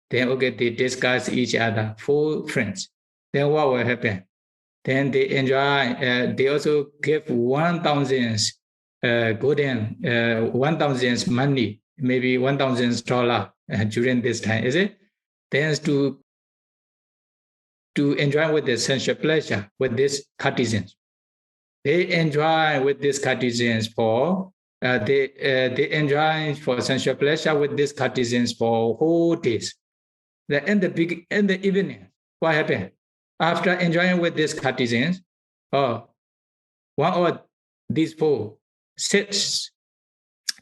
[SPEAKER 1] Then they discuss each other, 4 friends. Then what will happen? Then they enjoy. They also give 1,000 golden, 1,000 money, maybe $1,000 during this time, is it? Then to enjoy with the sensual pleasure with these courtesans. They enjoy with these courtesans for they enjoy for sensual pleasure with these courtesans for whole days. Then in the evening, what happened? After enjoying with these courtesans, one of these 4 sits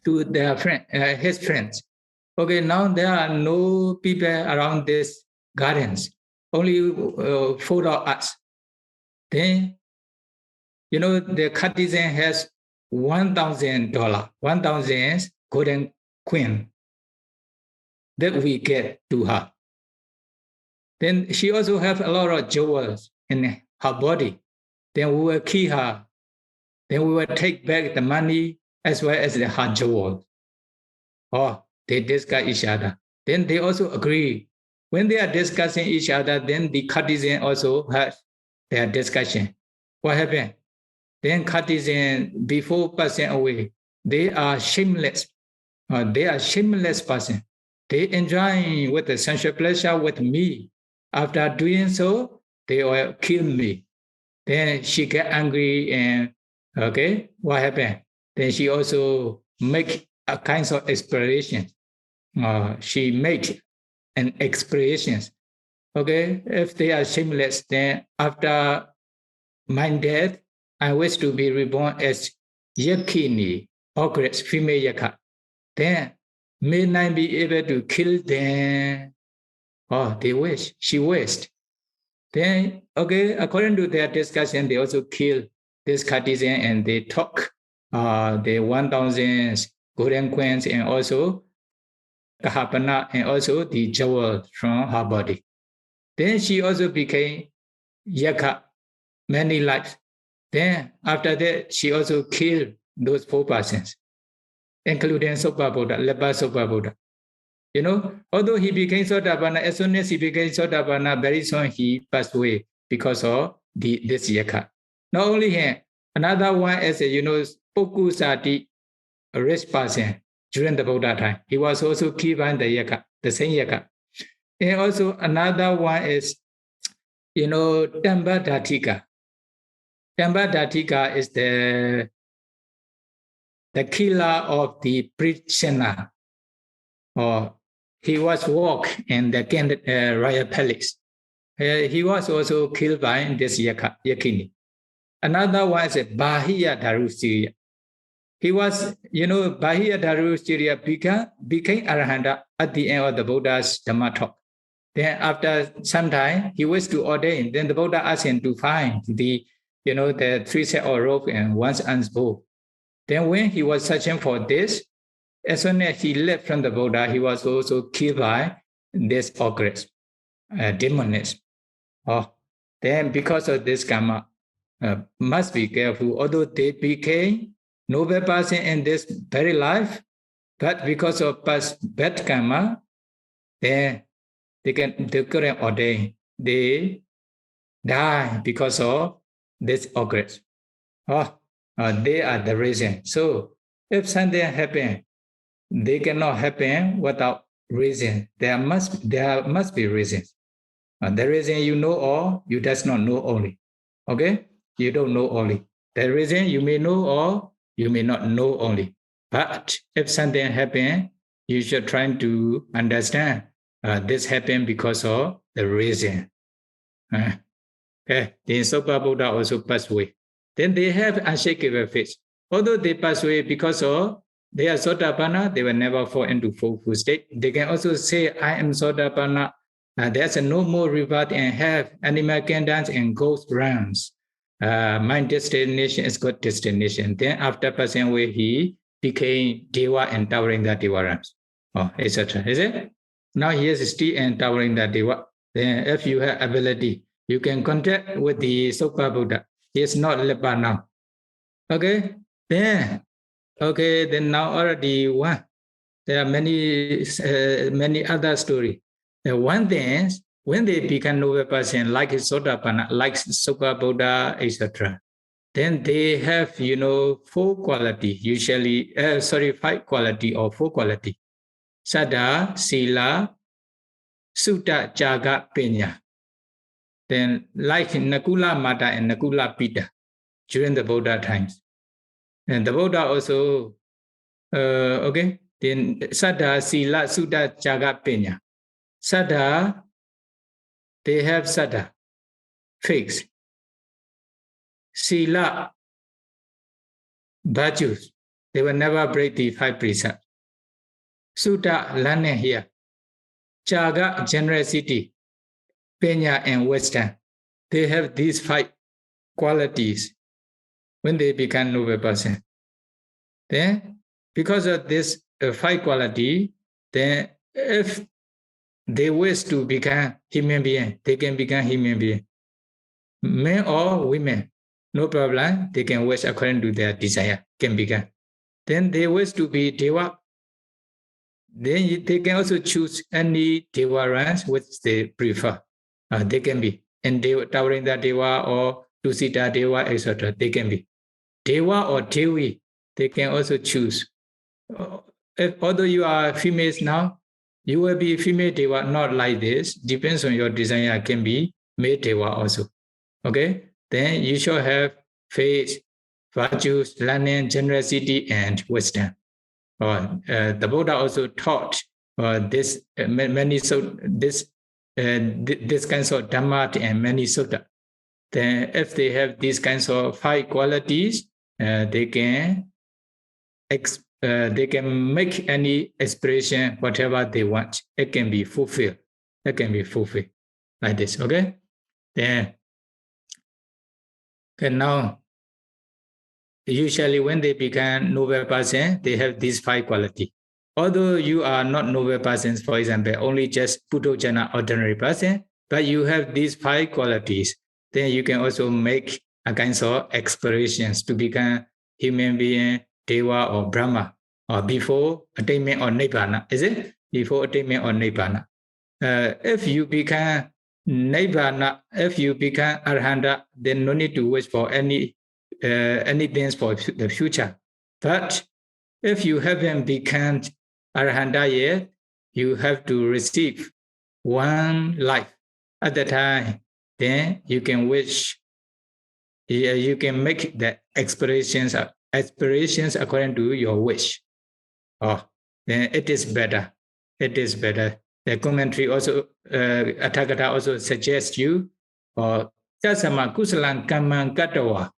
[SPEAKER 1] to their friend, his friends. Okay, now there are no people around these gardens, only 4 of us. Then, the courtesan has $1,000, 1,000 golden coin that we get to her. Then she also has a lot of jewels in her body. Then we will kill her. Then we will take back the money as well as her jewels. They discuss each other. Then they also agree. When they are discussing each other, then the courtesan also has their discussion. What happened? Then courtesan, before passing away, they are shameless. They are shameless person. They enjoy with the sensual pleasure with me. After doing so, they will kill me. Then she get angry and what happened? Then she also make a kind of exploration. She made an exploration. If they are shameless, then after my death, I wish to be reborn as Yakhini, ogress, female Yakha. Then may I be able to kill them? They wish. She wished. Then, according to their discussion, they also kill this courtesan and they took the 1,000 golden coins and also kahapana and also the jewel from her body. Then she also became Yakha many lives. Then after that, she also killed those 4 persons, including Sopa Buddha, leper Sopa Buddha. Although he became Sotapanna, as soon as he became Sotapanna, very soon he passed away because of this Yakha. Not only him, another one is, Pokusati, a rich person during the Buddha time. He was also given the Yakha, the same Yakha. And also another one is, Tambadatika. Tambadatika is the killer of the prisoner. He was walked in the royal palace. He was also killed by this Yakhini. Another one is Bahiya Darusiriya. He was, Bahiya Darusiriya became Arahanta at the end of the Buddha's Dhamma talk. Then after some time, he wished to ordain. Then the Buddha asked him to find the 3 set of rope and 1 ounce bowl. Then when he was searching for this, as soon as he left from the Buddha, he was also killed by this ogress, demoness. Then because of this karma, must be careful. Although they became noble person in this very life, but because of past bad karma, then they couldn't ordain. They die because of this occurs. They are the reason. So if something happens, they cannot happen without reason. There must be reasons. The reason you know all, you does not know only. Okay? You don't know only. The reason you may know or you may not know only. But if something happens, you should try to understand this happened because of the reason. Okay, the Sopa Buddha also passed away. Then they have unshakable faith. Although they pass away because of they are Sotapanna, they will never fall into fourfold state. They can also say, I am Sotapanna. There's no more rebirth and have animal kingdoms and ghost realms. My destination is God's destination. Then after passing away, he became Deva and towering the Deva realms, etc. Is it? Now he is still and towering the Deva. Then if you have ability, you can contact with the Sopa Buddha. He is not Lepa now. Okay? Then now already one. There are many other stories. One thing, when they become noble person, like Sotapanna, like Sopa Buddha, etc., then they have, four quality, usually, 5 quality or 4 quality. Saddha, Sila, Sutta, Jaga, Penya. Then like Nakula Mata and Nakula Pita during the Buddha times. And the Buddha also, then Saddha, Sila, Sutta, Jaga, Penya. Saddha, they have Saddha, faith. Sila, virtues, they will never break the 5 precepts. Sutta, learning here. Jaga, generosity. Penya and wisdom. They have these 5 qualities when they become noble person. Then, because of this 5 quality, then if they wish to become human being, they can become human being. Men or women, no problem. They can wish according to their desire, can become. Then they wish to be Deva. Then they can also choose any Deva ranks which they prefer. They can be. And towering the Deva or Tusita Deva, etc. They can be. Deva or Devi, they can also choose. Although you are females now, you will be female Deva, not like this. Depends on your desire, can be male Deva also. Okay? Then you should have faith, virtues, learning, generosity, and wisdom. The Buddha also taught this kinds of Dhamma and many Sutta. Then if they have these kinds of 5 qualities, they can make any aspiration, whatever they want. It can be fulfilled. It can be fulfilled like this. Okay? Then now, usually when they become noble person, they have these 5 qualities. Although you are not noble persons, for example, only just Puthojana ordinary person, but you have these 5 qualities, then you can also make a kinds of aspirations to become human being, Deva or Brahma, or before attainment or Nibbana. Is it? Before attainment or Nibbana. If you become Nibbana, if you become Arhanta, then no need to wish for anything for the future. But if you haven't become Arhanta yet, you have to receive one life at the time. Then you can wish, you can make the aspirations according to your wish. Then it is better. It is better. The commentary also, Athagata also suggests you, Tasama Kusalan Kaman Katawa.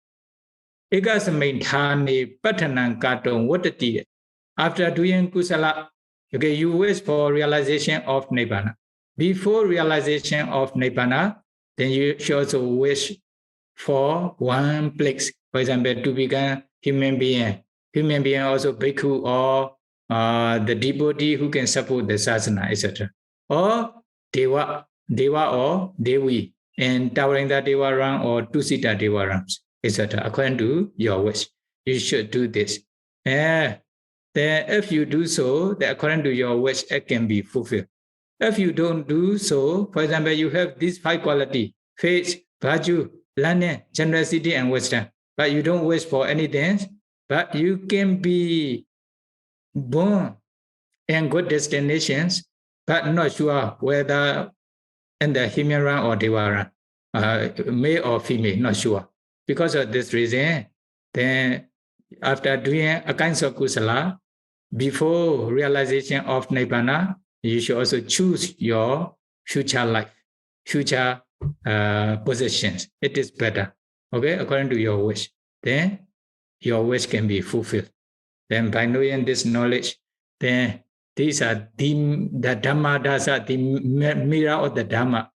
[SPEAKER 1] Ekasamain Thani Patanan Katon Watati. After doing Kusala, okay, you wish for realization of Nibbana. Before realization of Nibbana, then you should also wish for one place. For example, to become human being. Human being also bhikkhu or the devotee who can support the sasana, etc. Or Deva or Devi, and towering the Deva rank or Tusita Deva ranks, etc. According to your wish, you should do this. Then if you do so, then according to your wish, it can be fulfilled. If you don't do so, for example, you have these 5 qualities, faith, virtue, learning, generosity, and wisdom. But you don't wish for anything, but you can be born in good destinations, but not sure whether in the human realm or Deva realm, male or female, not sure. Because of this reason, then after doing a kind of kusala, before realization of Nibbana, you should also choose your future life, future possessions. It is better, okay, according to your wish. Then your wish can be fulfilled. Then by knowing this knowledge, then these are the Dhamma dasa, the mirror of the Dhamma.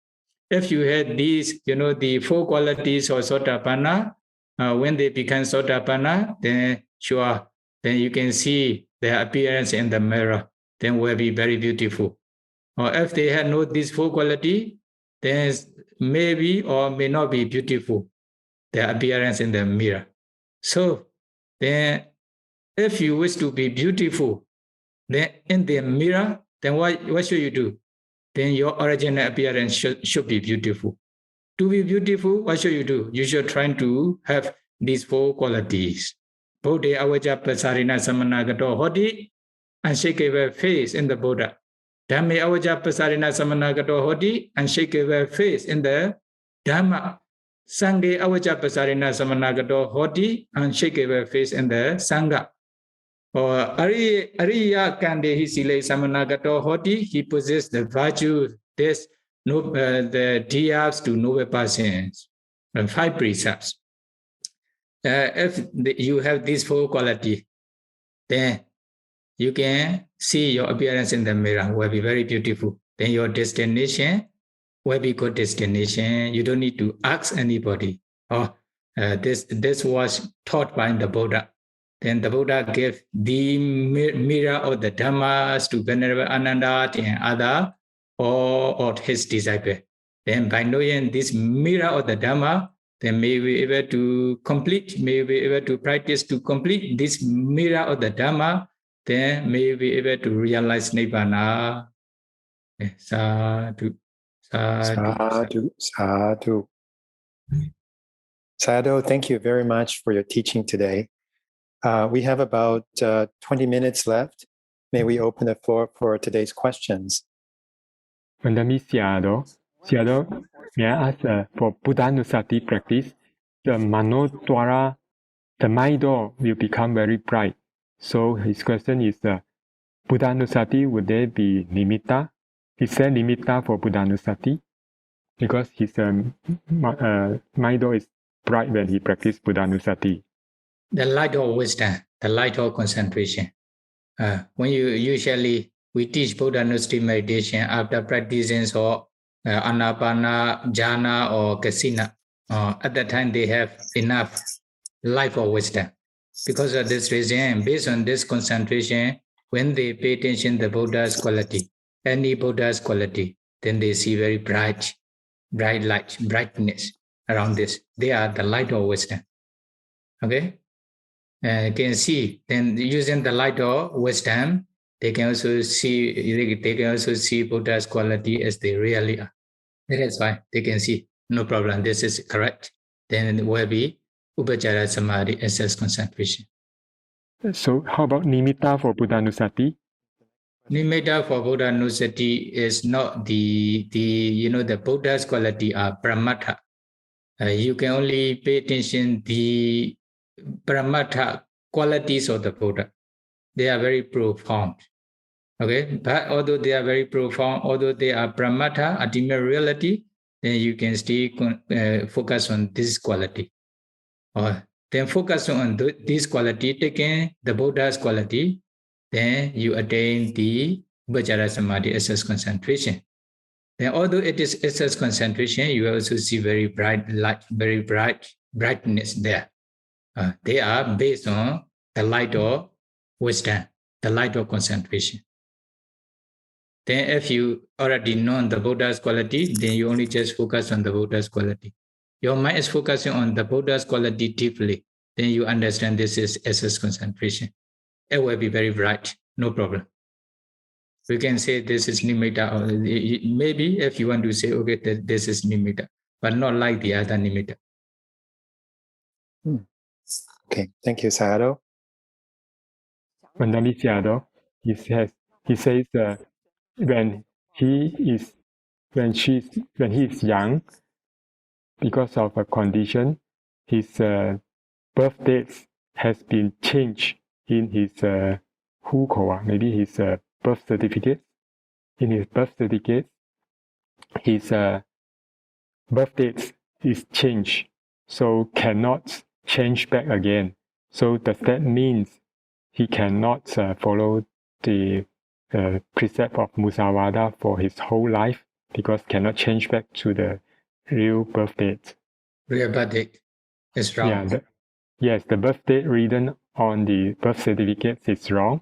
[SPEAKER 1] If you had these, the four qualities of Sotapanna, when they become Sotapanna, then sure, then you can see their appearance in the mirror, then will be very beautiful. Or if they had not these four qualities, then maybe or may not be beautiful, their appearance in the mirror. So then if you wish to be beautiful, then in the mirror, then what should you do? Then your original appearance should be beautiful. To be beautiful, what should you do? You should try to have these four qualities. Bodhi avaja pasarina samanagato hodi, unshakable face in the Buddha. Dhammi avaja pasarina samanagato hodi, unshakable face in the Dhamma. Sangha avaja pasarina samanagato hodi, unshakable face in the Sangha. Or Ariya Kandehi Sile Samanagato Hoti, he possesses the virtue, the deeds to noble persons, and 5 precepts. If you have these 4 qualities, then you can see your appearance in the mirror will be very beautiful. Then your destination will be good destination. You don't need to ask anybody. This was taught by the Buddha. Then the Buddha gave the mirror of the Dhammas to Venerable Ananda and other or his disciples. Then by knowing this mirror of the Dhamma, then may be able to practice to complete this mirror of the Dhamma, then may be able to realize Nibbana. Sadhu, sadhu,
[SPEAKER 2] sadhu. Sadhu, thank you very much for your teaching today. We have about 20 minutes left. May we open the floor for today's questions?
[SPEAKER 3] Seattle, may I ask for Buddhanusati practice, the Manodwara, the mind door will become very bright. So his question is, Buddhanusati, would there be nimitta? Is there nimitta for Buddhanusati? Because his mind door is bright when he practices Buddhanusati.
[SPEAKER 1] The light of wisdom, the light of concentration. When we teach Buddhanusati meditation after practicing or Anapana, Jhana or Kasina, at that time they have enough light of wisdom. Because of this reason, based on this concentration, when they pay attention to the Buddha's quality, any Buddha's quality, then they see very bright light, brightness around this. They are the light of wisdom. Okay? Can see, then using the light of wisdom, they can also see Buddha's quality as they really are. That is why they can see, no problem, this is correct. Then it will be Upajjhara Samadhi as concentration.
[SPEAKER 3] So how about nimitta for Buddhanusati?
[SPEAKER 1] Nimitta for Buddhanusati is not the Buddha's quality are Brahmata. You can only pay attention the Brahmata qualities of the Buddha. They are very profound. Okay, but although they are very profound, although they are Brahmata, ultimate reality, then you can still focus on this quality. Or then focus on this quality, taking the Buddha's quality, then you attain the Upajjhara Samadhi essence concentration. Then although it is essence concentration, you also see very bright light, very brightness there. They are based on the light of wisdom, the light of concentration. Then if you already know the Buddha's quality, then you only just focus on the Buddha's quality. Your mind is focusing on the Buddha's quality deeply, then you understand this is essence concentration. It will be very bright, no problem. We can say this is nimitta, or maybe if you want to say, okay, this is nimitta. but not like the other nimitta.
[SPEAKER 2] Okay, thank you, Sayadaw.
[SPEAKER 3] Vandami Sayadaw, he says when he is young, because of a condition, his birth date has been changed in his huko, maybe his birth certificate. In his birth certificate, his birth date is changed, so cannot change back again. So does that mean he cannot follow the precept of Musavada for his whole life because cannot change back to the real birth date?
[SPEAKER 1] Real birth date is wrong.
[SPEAKER 3] Yes, the birth date written on the birth certificate is wrong,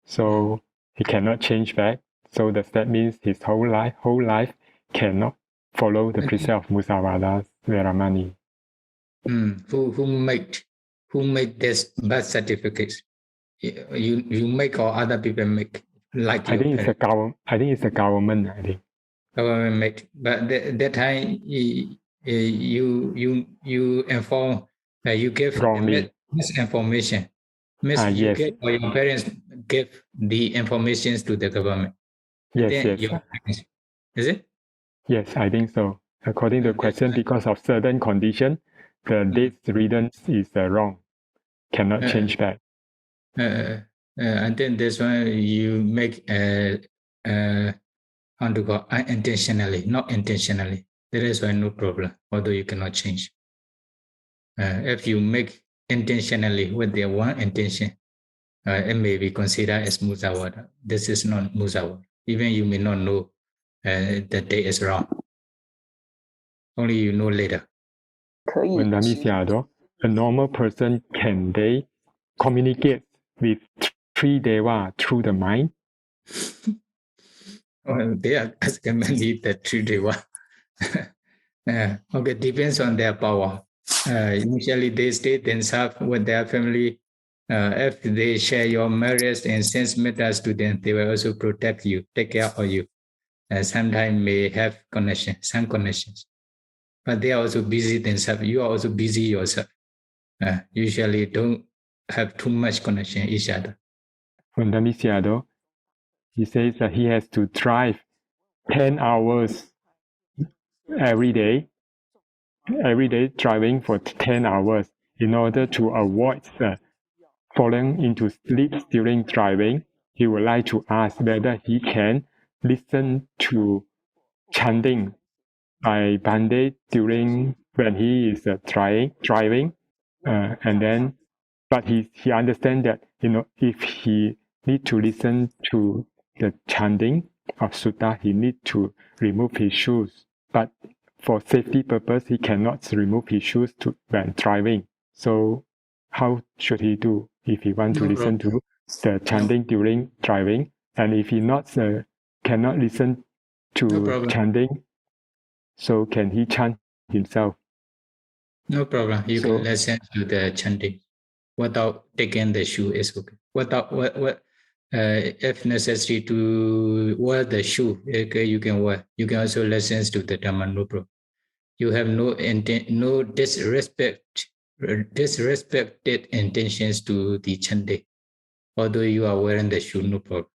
[SPEAKER 3] so he cannot change back. So does that mean his whole life cannot follow the precept of Musavada Veramani?
[SPEAKER 1] Who make this birth certificate? You make or other people make? Like
[SPEAKER 3] I think it's the government. I think it's the government. I think
[SPEAKER 1] government make, but that time you inform, you give
[SPEAKER 3] wrongly
[SPEAKER 1] misinformation.
[SPEAKER 3] Yes.
[SPEAKER 1] Give, or your parents give the information to the government.
[SPEAKER 3] Yes.
[SPEAKER 1] Is it?
[SPEAKER 3] Yes, I think so. According to the question, because of certain condition, the date written is wrong. Cannot change back.
[SPEAKER 1] I think this one you make how to go unintentionally, not intentionally. There is why no problem, although you cannot change. If you make intentionally with the one intention, it may be considered as musawada. This is not musawada. Even you may not know the date is wrong. Only you know later.
[SPEAKER 3] Vandami Sayadaw, a normal person, can they communicate with three deva through the mind?
[SPEAKER 1] They are asking many the three deva. Okay, depends on their power. Initially, they stay themselves with their family. If they share your merits and sense matters to them, they will also protect you, take care of you. Sometimes may have some connections. But they are also busy themselves. You are also busy yourself. Usually don't have too much connection each other.
[SPEAKER 3] Vandami Sayadaw, he says that he has to drive 10 hours every day driving for 10 hours in order to avoid falling into sleep during driving. He would like to ask whether he can listen to chanting by Bande during when he is driving, and then, but he understands that if he need to listen to the chanting of Sutta, he need to remove his shoes. But for safety purpose, he cannot remove his shoes when driving. So how should he do if he want to listen to the chanting during driving? And if he cannot listen to chanting, so can he chant himself?
[SPEAKER 1] No problem. You can listen to the chanting without taking the shoe. Is okay. Without if necessary to wear the shoe, okay, you can wear. You can also listen to the Dhamma. No problem. You have no disrespected intentions to the chanting, although you are wearing the shoe. No problem.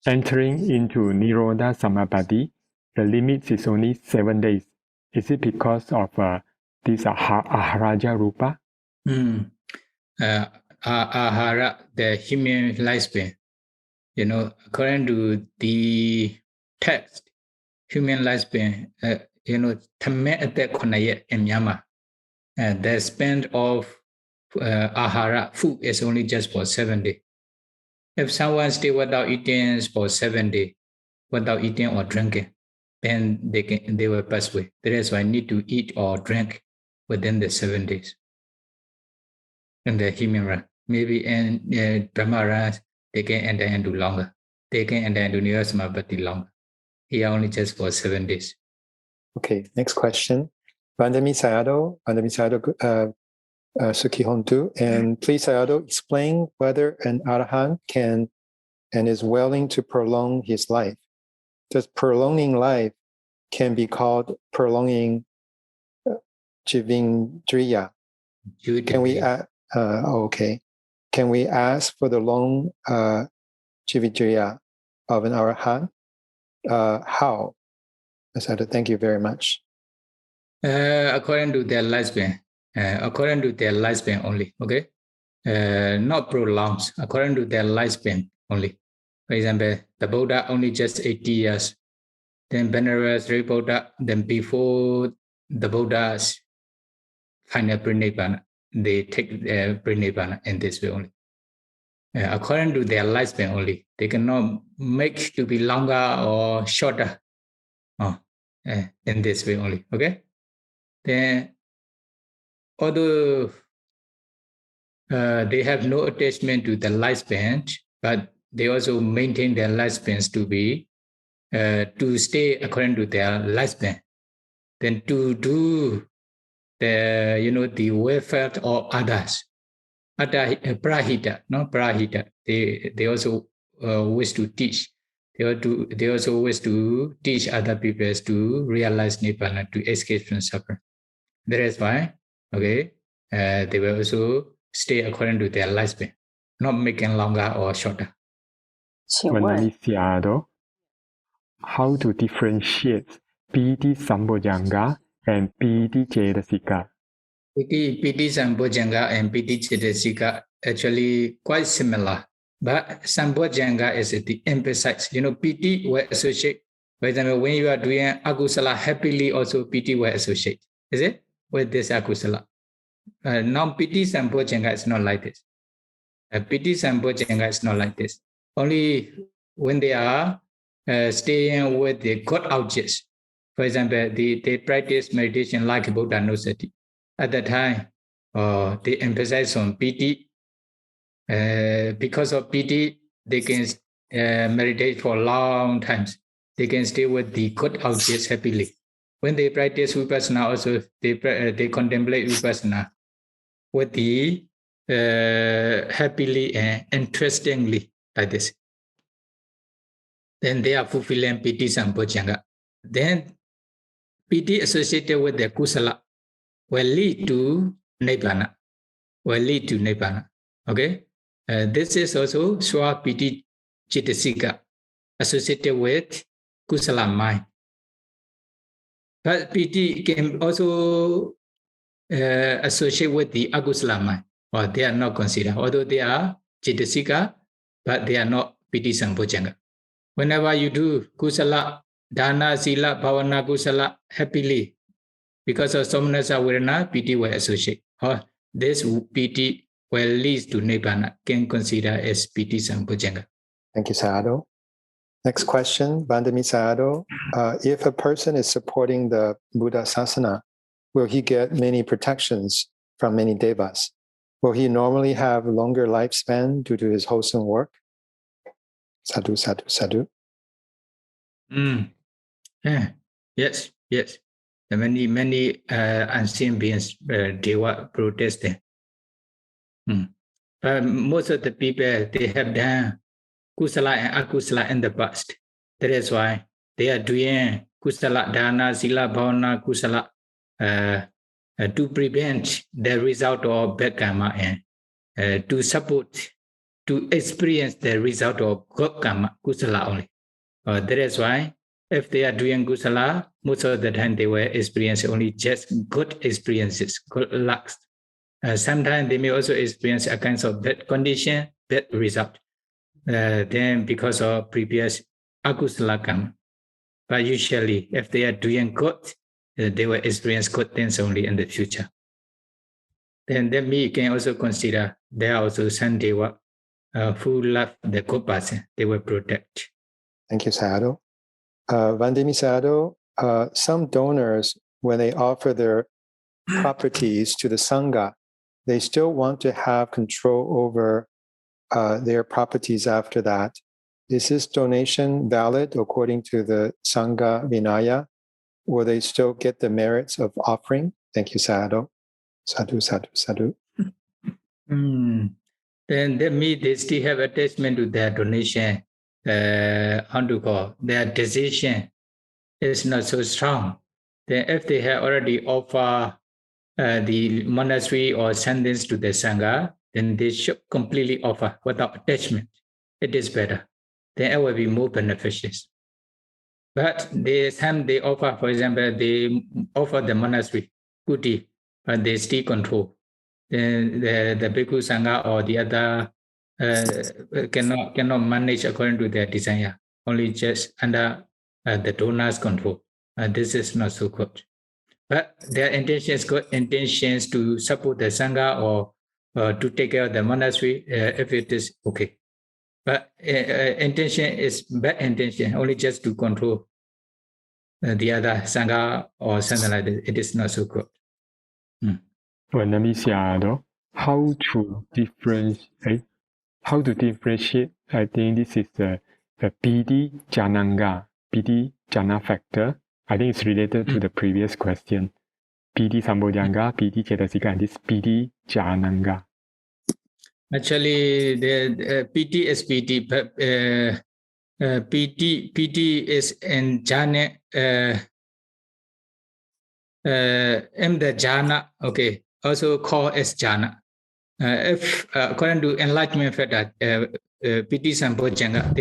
[SPEAKER 3] Entering into Nirodha Samapatti, the limit is only 7 days. Is it because of this aharaja rupa?
[SPEAKER 1] Ahara, the human lifespan. According to the text, human lifespan, in Myanmar, the span of ahara, food, is only just for 7 days. If someone stays without eating for 7 days, without eating or drinking, then they will pass away. That is why I need to eat or drink within the 7 days. In the human run, maybe in Brahma runs, they can enter into longer. They can enter into Nirodha Samapatti longer. Here only just for 7 days.
[SPEAKER 2] Okay, next question. Vandami Sayadaw, Sukhihontu, and please Sayadaw, explain whether an arahant can and is willing to prolong his life. Does prolonging life can be called prolonging Jivindriya. Can we okay? Can we ask for the long Jivindriya of an arahant? How? Thank you very much.
[SPEAKER 1] According to their lifespan. According to their lifespan only. Okay. Not prolonged. According to their lifespan only. For example, the Buddha only just 80 years. Then Venerable Sri Buddha. Then before the Buddha's final Parinibbāna, they take Parinibbāna in this way only. According to their lifespan only. They cannot make to be longer or shorter. In this way only. Okay. Then, although they have no attachment to the lifespan, but they also maintain their lifespans to be to stay according to their lifespan. Then to do the welfare of others. Prahita, no prahita. They also wish to teach. They also wish to teach other people to realize Nibbana, to escape from suffering. That is why, okay, they will also stay according to their lifespan, not making longer or shorter.
[SPEAKER 3] How to differentiate Piti Sambojjhanga and Piti Cetasika?
[SPEAKER 1] Piti Sambojjhanga and Piti Cetasika actually quite similar, but Sambojjhanga is the emphasis. Piti will associate. For example, when you are doing akusala happily, also Piti will associate. Is it? With this akusala. Now Piti Sambojjhanga is not like this. Piti Sambojjhanga is not like this. Only when they are staying with the good objects. For example, they practice meditation like Buddha Nusati. At that time, they emphasize on Piti. Because of Piti, they can meditate for long times. They can stay with the good objects happily. When they practice Vipassana, also they contemplate Vipassana with the happily and interestingly like this. Then they are fulfilling Piti Sambojjhanga. Then Piti associated with the Kusala will lead to Nibbana. Okay? This is also Swa Piti Cetasika associated with Kusala mind. But Piti can also associate with the Akusala mind, or they are not considered. Although they are Cetasika, but they are not Piti Sambojjhanga. Whenever you do Kusala, Dana, Sila, Bhavana, Kusala happily, because of Somnasa Virana, Piti will associate. Or this Piti will lead to Nibbana, can consider as Piti Sambojjhanga.
[SPEAKER 2] Thank you, Sayadaw. Next question, Vandami Sayadaw. If a person is supporting the Buddha Sasana, will he get many protections from many devas? Will he normally have a longer lifespan due to his wholesome work? Sadhu, sadhu, sadhu.
[SPEAKER 1] Yeah. Yes. The many unseen beings, Deva protesting. But most of the people, they have done Kusala and Akusala in the past. That is why they are doing Kusala, Dana, Sila, Bhavana, Kusala to prevent the result of bad karma and to support, to experience the result of good karma, Kusala only. That is why if they are doing Kusala, most of the time they will experience only just good experiences, good lucks. Sometimes they may also experience a kind of bad condition, bad result. Then because of previous Akusala karma. But usually, if they are doing good, they will experience good things only in the future. Then we can also consider there are also some Deva who love the good person, they will protect.
[SPEAKER 2] Thank you, Sayadaw. Vandami Sayadaw, some donors, when they offer their properties to the Sangha, they still want to have control over their properties after that. Is this donation valid according to the Sangha Vinaya? Will they still get the merits of offering? Thank you, Sayadaw. Sadhu, sadhu, sadhu.
[SPEAKER 1] Then that means they still have attachment to their donation, their decision is not so strong. Then if they have already offered the monastery or sentence to the Sangha, then they should completely offer without attachment. It is better. Then it will be more beneficial. But the time they offer, for example, they offer the monastery, kuti, but they still control. Then the Bhikkhu Sangha or the other cannot manage according to their desire, only just under the donor's control. This is not so good. But their intention is good intentions to support the Sangha or to take care of the monastery if it is okay. But intention is bad intention, only just to control the other Sangha or something like that. It is not so good.
[SPEAKER 3] How to differentiate? I think this is the PD Jananga, PD Jana factor. I think it's related to the previous question. PD Sambodhyanga, PD Cetasika, and this PD Jananga.
[SPEAKER 1] Actually, the PT is PT, but PT is in Jana, in the Jana, okay, also called as Jana. If according to enlightenment factor, PT Sambodhyanga,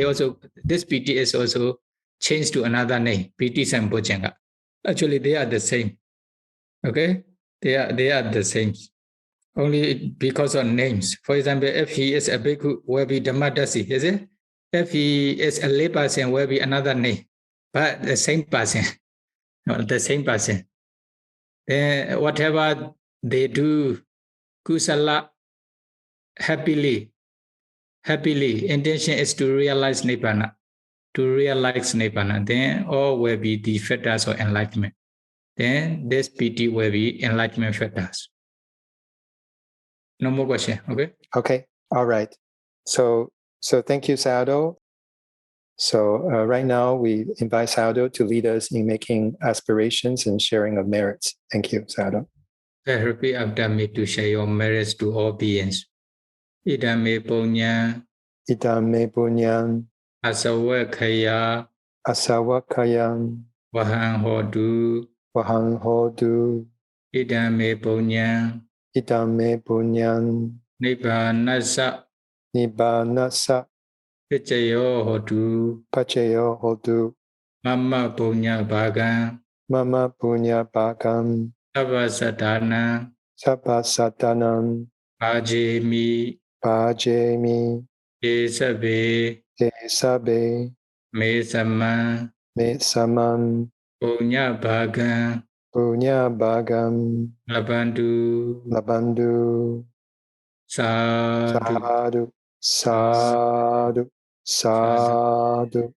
[SPEAKER 1] this PT is also changed to another name, PT Sambodhyanga. Actually, they are the same. Okay, they are the same. Only because of names. For example, if he is a bhikkhu, will be Dhammadasi, is it? If he is a lay person, will be another name, but the same person, not the same person. Then whatever they do, kusala, happily, intention is to realize Nibbana, then all will be the factors of enlightenment. Then this PT will be enlightenment factors. No more question, okay?
[SPEAKER 2] Okay, all right. So thank you, Sayadaw. So right now we invite Sayadaw to lead us in making aspirations and sharing of merits. Thank you, Sayadaw.
[SPEAKER 1] Repeat after me to share your merits to all beings. Idame punya, asawakaya, wahang hodu, idame punya, Nibbanasa, Pacayo hodu, Mama punya bhagan, Sabbasatanam, Pajemi, Esabe, Mesaman, Punya bhagan, Labandu, Sadhu.